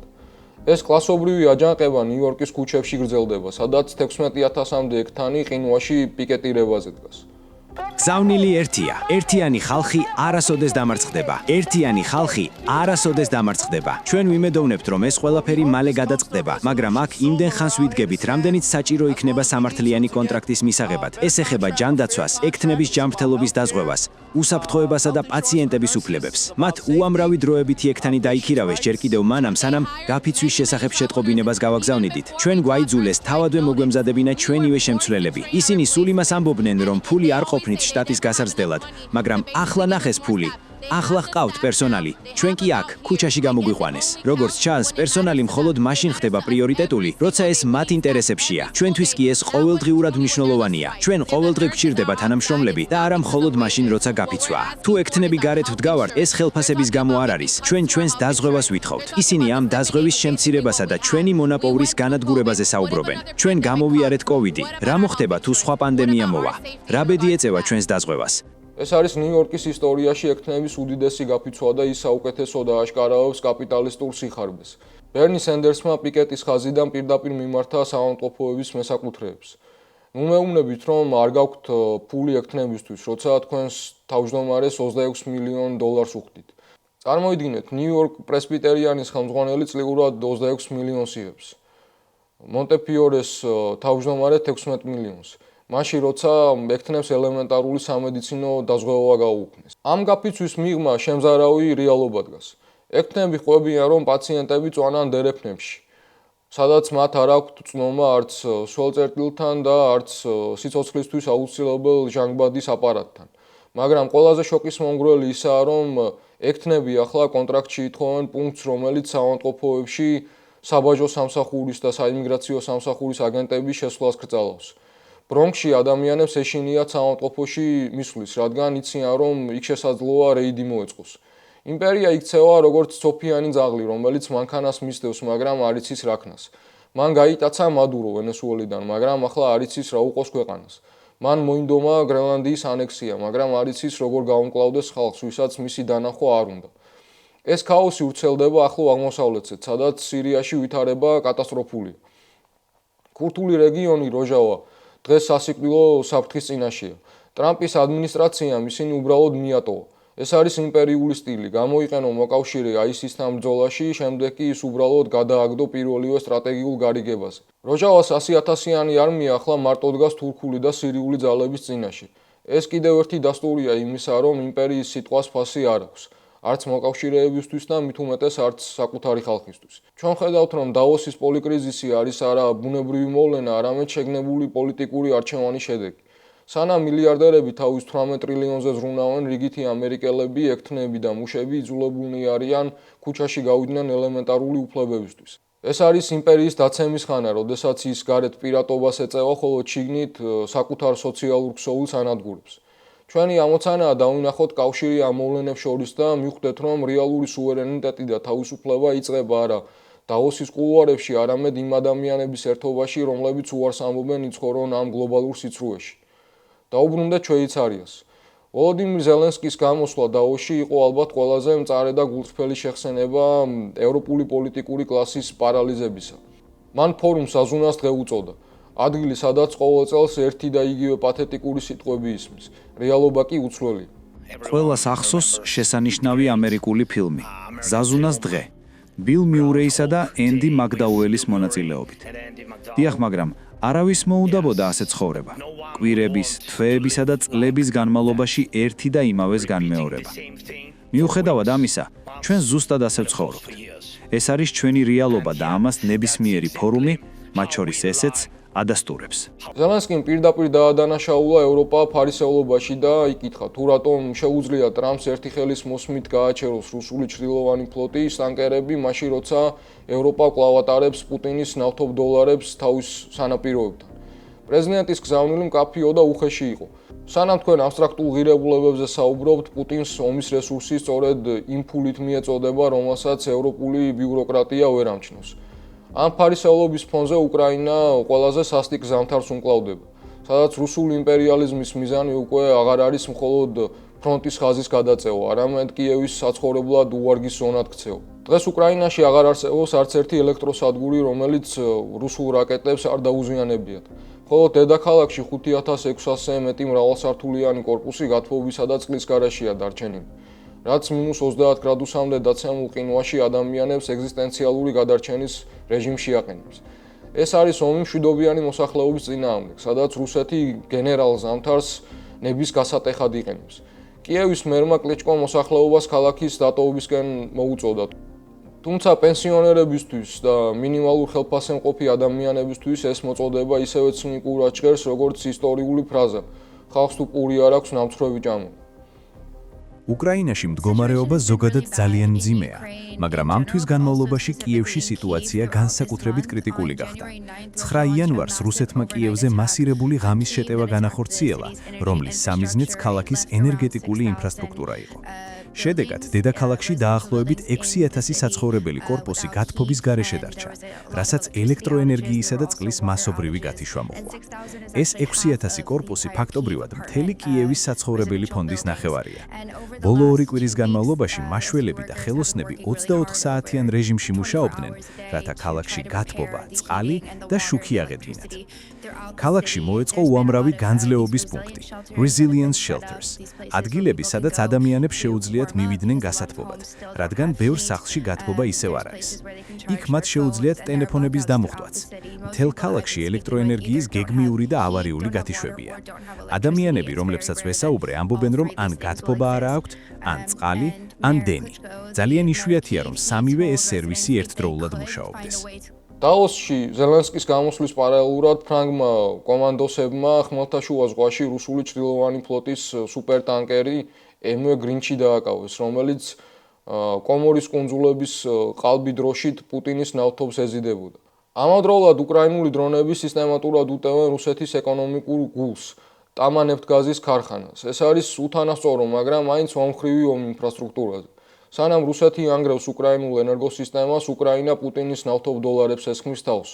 ეს კლასობრივი აჯანყება ნიუ-იორკის ქუჩებში გრძელდება, სადაც 16,000-მდე ექთანი ყინვაში პიკეტირებაზე დგას. გზავნილი ერთია. ერთიანი ხალხი არასოდეს დამარცხდება. ერთიანი ხალხი არასოდეს დამარცხდება. ჩვენ ვიმედოვნებთ, რომ ეს ყველაფერი მალე გადაწყდება, მაგრამ აქ იმდენ ხანს ვიდგებით, რამდენიც საჭირო იქნება სამართლიანი კონტრაქტის მისაღებად. ეს ეხება ჯანდაცვას, ექთნების ჯანმრთელობის დაზღვევას, უსაფრთხოებასა და პაციენტების უფლებებს. მათ უამრავი დროებითი ექთანი დაიქირავეს ჯერ კიდევ მანამ, სანამ გაფიცვის შესახებ შეტყობინებას გავაგზავნიდით. ჩვენ გვაიძულეს თავადვე მოგვემზადებინა ჩვენივე შემცვლელები. ისინი სულ იმას ამბობდნენ, რომ ფული არ ყოფნით შტატის გასარსდელად, მაგრამ ახლა ნახეს ფული. ახლა ჰყავთ პერსონალი, ჩვენ კი აქ, ქუჩაში გამოგვიყვანეს. როგორც ჩანს, პერსონალი მხოლოდ მაშინ ხდება პრიორიტეტული, როცა ეს მათ ინტერესებშია. ჩვენთვის კი ეს ყოველდღიურად მნიშვნელოვანია. ჩვენ ყოველდღე გვჭირდება თანამშრომლები და არა მხოლოდ მაშინ, როცა გაფიცვაა. თუ ექთნები გარეთ ვდგავართ, ეს ხელფასების გამო არ არის. ჩვენ ჩვენს დაზღვევას ვითხოვთ. ისინი ამ დაზღვევის შემცირებასა და ჩვენი მონაპოვრის განადგურებაზე საუბრობენ. ჩვენ გამოვიარეთ კოვიდი. რა მოხდება თუ სხვა პანდემია მოვა? რა ბედი ეწევა ჩვენს დაზღვევას? ეს არის ნიუ-იორკის ისტორიაში ექთნების უდიდესი გაფიცვა და ის საუკეთესო დააშკარავებს კაპიტალისტურ სიხარბეს. ბერნი სენდერსმა პიკეტის ხაზიდან პირდაპირ მიმართა საავადმყოფოების მესაკუთრეებს. ნუ მეუბნებით, რომ არ გაქვთ ფული ექთნებისთვის, როცა თქვენს თავმჯდომარეს 26 მილიონ დოლარს უხდით. წარმოიდგინეთ, ნიუ-იორკ პრესბიტერიანის ხელმძღვანელი წლიურად 26 მილიონს იღებს. მონტეფიორეს თავმჯდომარე 16 მილიონს. მაშინ როცა ექთნებს ელემენტარული სამედიცინო დაზღვევა გაუქმეს. ამ გაფიცვის მიღმა შემზარავი რეალობა დგას. ექთნები ყვებიან, რომ პაციენტები წვანან დერეფნებში, სადაც მათ არ აქვთ წნომა არც სველწერტილთან და არც სიცოცხლისთვის აუცილებელ ჟანგბადის აპარატთან. მაგრამ ყველაზე შოკის მომგვრელი ისაა, რომ ექთნები ახლა კონტრაქტში ითხოვენ პუნქტს, რომელიც საავადმყოფოებში საბაჟო სამსახურის და საიმიგრაციო სამსახურის აგენტების შესვლას კრძალავს. ბრონქსში ადამიანებს ეშინიათ საავადმყოფოში მისვლის, რადგან იციან, რომ იქ შესაძლოა რეიდი მოეწყოს. იმპერია იქცევა როგორც ცოფიანი ძაღლი, რომელიც მანქანას მისდევს, მაგრამ არ იცის რა ქნას. მან გაიტაცა მადურო ვენესუელიდან, მაგრამ ახლა არ იცის რა უყოს ქვეყანას. მან მოინდომა გრენლანდიის ანექსია, მაგრამ არ იცის როგორ გაუმკლავდეს ხალხს, ვისაც მისი დანახვა არ უნდა. ეს ქაოსი ვრცელდება ახლო აღმოსავლეთზე, სადაც სირიაში ვითარება კატასტროფულია. ქურთული რეგიონი როჟავა დღეს სასიკვდილო საფრთხის წინაშეა. ტრამპის ადმინისტრაციამ ისინი უბრალოდ მიატოვა. ეს არის იმპერიული სტილი, გამოიყენო მოკავშირე ISIS-თან ბრძოლაში, შემდეგ კი ის უბრალოდ გადააგდო პირველივე სტრატეგიულ გარიგებაზე. როჟავას 100,000-იანი არმია ახლა მარტო დგას თურქული და სირიული ძალების წინაშე. ეს კიდევ ერთი დასტურია იმისა, რომ იმპერიის სიტყვას ფასი არ აქვს. არც მოკავშირეებისთვის და მით უმეტეს არც საკუთარი ხალხისთვის. ჩვენ ხედავთ, რომ დავოსის პოლიკრიზისი არის არა ბუნებრივი მოვლენა, არამედ შეგნებული პოლიტიკური არჩევანი შედეგი. სანამ მილიარდერები თავის 18 ტრილიონზე ზრუნავენ, რიგითი ამერიკელები, ექთნები და მუშები იძულებულნი არიან ქუჩაში გავიდნენ ელემენტარული უფლებებისთვის. ეს არის იმპერიის დაცემის ხანა, როდესაც ის გარეთ პირატობას ეწევა, ხოლო შიგნით საკუთარ სოციალურ ქსოვილს ანადგურებს. ჩვენი ამოცანაა დავინახოთ კავშირი ამ მოვლენებს შორის და მივხვდეთ, რომ რეალური სუვერენიტეტი და თავისუფლება იწყება არა დავოსის კულუარებში, არამედ იმ ადამიანების ერთობაში, რომლებიც უარს ამბობენ იცხოვრონ ამ გლობალურ სიცრუეში. დაუბრუნდეთ შვეიცარიას. ვოლოდიმირ ზელენსკის გამოსვლა დავოსში იყო ალბათ ყველაზე მწარე და გულწრფელი შეხსენება ევროპული პოლიტიკური კლასის პარალიზებისა. მან ფორუმს აზუნას დღე უწოდა. ადგილი, სადაც ყოველ წელს ერთი და იგივე პათეტიკური სიტყვები ისმის. რეალობა კი უცვლელია. ყველას ახსოვს შესანიშნავი ამერიკული ფილმი ზაზუნას დღე, ბილ მიურეისა და ენდი მაგდაუელის მონაწილეობით. დიახ, მაგრამ არავის მოუდაბოდა ასე ცხოვრება. კვირების, თვეებისა და წლების განმავლობაში ერთი და იმავეს განმეორება. მიუხედავად ამისა, ჩვენ ზუსტად ასე ვცხოვრობთ. ეს არის ჩვენი რეალობა და ამას ნებისმიერი ფორუმი, მათ შორის ესეც, ადასტურებს. ზელენსკიმ პირდაპირ დაადანაშაულა ევროპა ფარისევლობაში და იკითხა, თუ რატომ შეუძლია ტრამპს ერთი ხელის მოსმით გააჩეროს რუსული ჩრდილოვანი ფლოტის ტანკერები, მაშინ როცა ევროპა კვლავ ატარებს პუტინის ნავთობ დოლარებს თავის სანაპიროებთან. პრეზიდენტის გზავნილი მკაფიო და უხეში იყო. სანამ თქვენ აბსტრაქტულ ღირებულებებზე საუბრობთ, პუტინს ომის რესურსი სწორედ იმ ფულით მიეწოდება, რომელსაც ევროპული ბიუროკრატია ვერ ამჩნევს. ამ ფარისევლობის ფონზე უკრაინა ყველაზე სასტიკ ზამთარს უმკლავდება, სადაც რუსული იმპერიალიზმის მიზანი უკვე აღარ არის მხოლოდ ფრონტის ხაზის გადაწევა, არამედ კიევის საცხოვრებლად უვარგის ზონად ქცევა. დღეს უკრაინაში აღარ არსებობს არც ერთი ელექტროსადგური, რომელიც რუსულ რაკეტებს არ დაუზიანებიათ. ხოლო დედაქალაქში 5600-ზე მეტი მრავალსართულიანი კორპუსი გათბობისა და წყლის გარეშეა დარჩენილი, რაც -30 გრადუსამდე დაცემულ ყინვაში ადამიანებს ეგზისტენციალური გადარჩენის რეჟიმში აყენებს. ეს არის ომი მშვიდობიანი მოსახლეობის წინააღმდეგ, სადაც რუსეთი გენერალ ზამთარს ნების გასატეხად იყენებს. კიევის მერმა კლიჩკო მოსახლეობას ქალაქის დატოვებისკენ მოუწოდა. თუმცა პენსიონერებისთვის და მინიმალურ ხელფასემყოფი ადამიანებისთვის ეს მოწოდება ისევე ცინიკურად ჟღერს, როგორც ისტორიული ფრაზა: ხალხს თუ პური არ აქვს, ნამცხრევი ჭამო. უკრაინაში მდგომარეობა ზოგადად ძალიან მძიმეა, მაგრამ ამ თვის განმავლობაში კიევში სიტუაცია განსაკუთრებით კრიტიკული გახდა. 9 იანვარს რუსეთმა კიევზე მასირებული ღამის შეტევა განახორციელა, რომლის სამიზნეც ქალაქის ენერგეტიკული ინფრასტრუქტურა იყო. შედეგად, დედაქალაქში დაახლოებით 6000 საცხოვრებელი კორპუსი გათბობის გარეშე დარჩა, რასაც ელექტროენერგიისა და წყლის მასობრივი გათიშვა მოჰყვა. ეს 6000 კორპუსი ფაქტობრივად მთელი კიევის საცხოვრებელი ფონდის ნახევარია. ბოლო 2 კვირის განმავლობაში მაშველები და ხელოსნები 24 საათიან რეჟიმში მუშაობდნენ, რათა ქალაქში გათბობა, წყალი და შუქი აღედგინათ. ქალაქში მოეწყო უამრავი განძლეობის პუნქტი, resilience shelters, ადგილები, სადაც ადამიანებს შეუძლიათ მივიდნენ გასათბობად, რადგან ბევრ სახლში გათბობა ისევ არ არის. იქ მათ შეუძლიათ ტელეფონების დამუხტვაც. მთელ ქალაქში ელექტროენერგიის გეგმიური და ავარიული გათიშვებია. ადამიანები, რომლებსაც ვესაუბრე, ამბობენ, რომ ან გათბობა არ აქვთ, ან წყალი, ან დენი. ძალიან იშვიათია, რომ სამივე ეს სერვისი ერთდროულად მუშაობდეს. დაოსში ზელენსკის გამოსვლის პარალელურად ფრანგმა კომანდოსებმა ხმელთაშუა ზღვაში რუსული ჭრილოვანი ფლოტის სუპერთანკერი MV Grinch-ი დააკავეს, რომელიც კომორის კუნძულების ყალბი დროშით პუტინის ნავთობს ეზიდებოდა. ამავდროულად უკრაინული დრონები სისტემატურად უტევენ რუსეთის ეკონომიკურ გულს, ტამა ნეფტგაზის ქარხანას. ეს არის უთანასწორო, მაგრამ მაინც ორმხრივი ომი ინფრასტრუქტურაზე. სანამ რუსეთი ანგრევს უკრაინულ ენერგოსისტემას, უკრაინა პუტინის ნავთობ დოლარებს ესხმის თავს.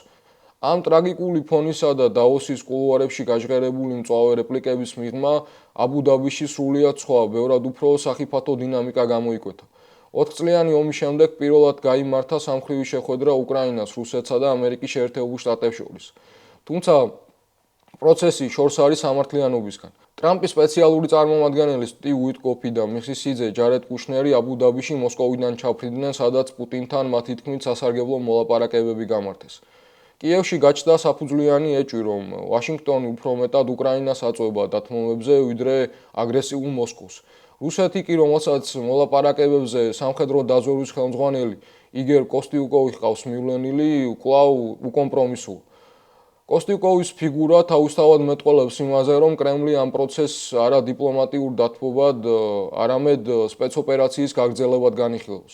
ამ ტრაგიკული ფონისა და დაოსის კულუარებში გაჟღერებული მწვავე რეპლიკების მიღმა აბუ-დაბიში სრულიად სხვა, ბევრად უფრო სახიფათო დინამიკა გამოიკვეთა. 4 წლიანი ომის შემდეგ პირველად გაიმართა სამხრივი შეხვედრა უკრაინას, რუსეთსა და ამერიკის შეერთებულ შტატებს შორის. თუმცა პროცესი შორს არის სამართლიანობისგან. ტრამპის სპეციალური წარმომადგენელი სტივ უიტკოფი და მისი სიძე ჯარედ კუშნერი აბუ-დაბიში მოსკოვიდან ჩაფრიდნენ, სადაც პუტინთან მათი თქმით სასარგებლო მოლაპარაკებები გამართეს. კიევში გაჩნდა საფუძვლიანი ეჭვი, რომ ვაშინგტონი უფრო მეტად უკრაინას აწვება დათმობებზე, ვიდრე აგრესიულ მოსკოვს. რუსეთი კი, რომელსაც მოლაპარაკებებზე სამხედრო დაზვერვის ხელმძღვანელი იგორ კოსტიუკოვი ჰყავს მივლენილი, კვლავ უკომპრომისოა. კოსტიუკოვის ფიგურა თავისთავად მეტყველებს იმაზე, რომ კრემლი ამ პროცესს არა დიპლომატიურ დათბობად, არამედ სპეცოპერაციის გაგრძელებად განიხილავს.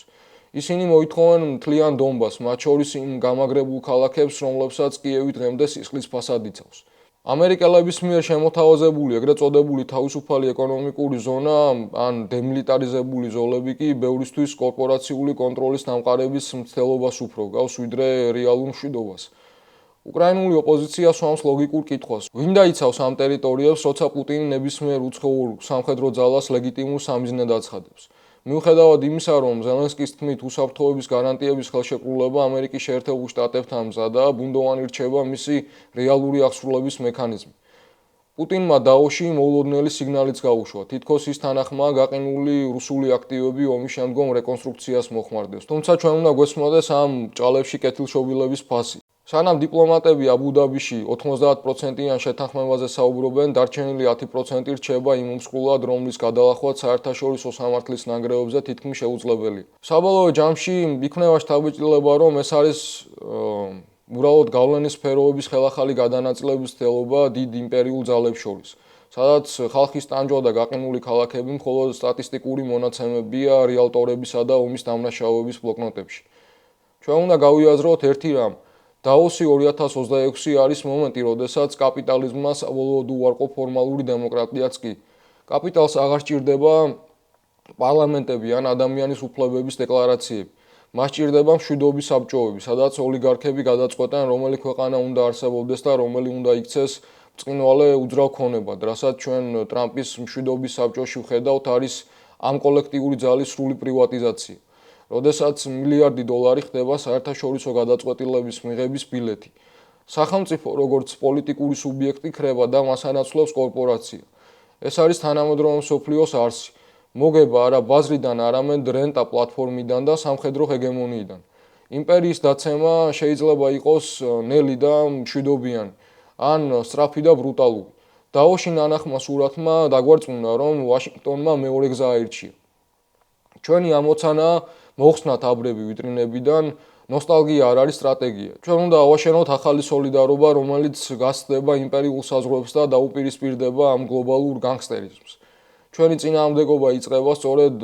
ისინი მოითხოვენ მთლიან დონბასს, მათ შორის იმ გამაგრებულ ქალაქებს, რომლებსაც კიევი დღემდე სისხლის ფასად იცავს. ამერიკელების მიერ შემოთავაზებული ეგრეთ წოდებული თავისუფალი ეკონომიკური ზონა ან დემილიტარიზებული ზოლები კი ბევრისთვის კორპორაციული კონტროლის დამყარების მცდელობას უფრო გავს, ვიდრე რეალურ მშვიდობას. უკრაინული ოპოზიცია swams ლოგიკურ კითხვას. ვინ დაიცავს ამ ტერიტორიებს, როცა პუტინი ნებისმიერ უცხოურ სამხედრო ძალას ლეგიტიმურ სამიზნედ აცხადებს? მიუხედავად იმისა, რომ ზელენსკის თქმით უსაფრთხოების გარანტიების ხელშეკრულება ამერიკის შეერთებულ შტატებთან მზადაა, ბუნდოვანი რჩება მისი რეალური აღსრულების მექანიზმი. პუტინმა დაოში მოულოდნელი სიგნალიც გაუშვა. თითქოს ის თანახმაა გაყინული რუსული აქტივები ომის შემდგომ რეკონსტრუქციას მოხმარდებს. თუმცა ჩვენ უნდა გვესმოდეს ამ ჭალებში კეთილშობილების ფასი. სანამ დიპლომატები აბუ-დაბიში 90%-იან შეთანხმებაზე საუბრობენ, დარჩენილი 10% რჩება იმ უმსხვილად, რომლის გადალახვაც საერთაშორისო სამართლის ნანგრევებზე თითქმის შეუძლებელია. საბოლოო ჯამში იქნება შთაბეჭდილება, რომ ეს არის უბრალოდ გავლენის სფეროების ხელახალი გადანაწილების ცდელობა დიდ იმპერიულ ძალებს შორის, სადაც ხალხის ტანჯვა და გაყინული ქალაქები მხოლოდ სტატისტიკური მონაცემებია რეალტორებისა და ომის დამნაშავეების ბლოკნოტებში. ჩვენ უნდა გავიაზროთ ერთი რამ. დაოსი 2026 არის მომენტი, როდესაც კაპიტალიზმმა საბოლოოდ უარყო ფორმალური დემოკრატიაც კი. კაპიტალს აღარ სჭირდება პარლამენტები ან ადამიანის უფლებების დეკლარაციები. მას სჭირდება მშვიდობის საბჭოები, სადაც ოლიგარქები გადაწყვეტენ, რომელი ქვეყანა უნდა არსებობდეს და რომელი უნდა იქცეს ბრწყინვალე უძრავ ქონებად, რასაც ჩვენ ტრამპის მშვიდობის საბჭოში ვხედავთ, არის ამ კოლექტიური ძალის სრული პრივატიზაცია. როდესაც მილიარდი დოლარი ხდება საერთაშორისო გადაწყვეტილების მიღების ბილეთი. სახელმწიფო როგორც პოლიტიკური სუბიექტი ხრება და მას ანაცვლებს კორპორაცია. ეს არის თანამედროვე მსოფლიოს არსი. მოგება არა ბაზრიდან, არამედ რენტა პლატფორმიდან და სამხედრო ჰეგემონიიდან. იმპერიის დაცემა შეიძლება იყოს ნელი და მშვიდობიანი, ან სწრაფი და ბრუტალური. დაოში ნანახმა სურათმა დაგვარწმუნა, რომ ვაშინგტონმა მეორე გზა აირჩია. ჩვენი ამოცანა მოხსნათ აბრები ვიტრინებიდან, ნოსტალგია არ არის სტრატეგია. ჩვენ უნდა ავაშენოთ ახალი სოლიდარობა, რომელიც გასცდება იმპერიულ საზღვრებს და დაუპირისპირდება ამ გლობალურ განგსტერიზმს. ჩვენი წინააღმდეგობა იწყება სწორედ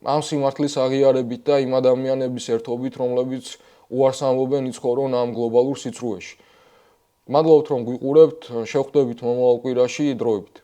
ამ სიმართლის აღიარებით და იმ ადამიანების ერთობით, რომლებიც უარს ამბობენ იცხოვრონ ამ გლობალურ სიცრუეში. მადლობთ, რომ გვიყურებთ, შევხვდებით მომავალ კვირაში დროებით.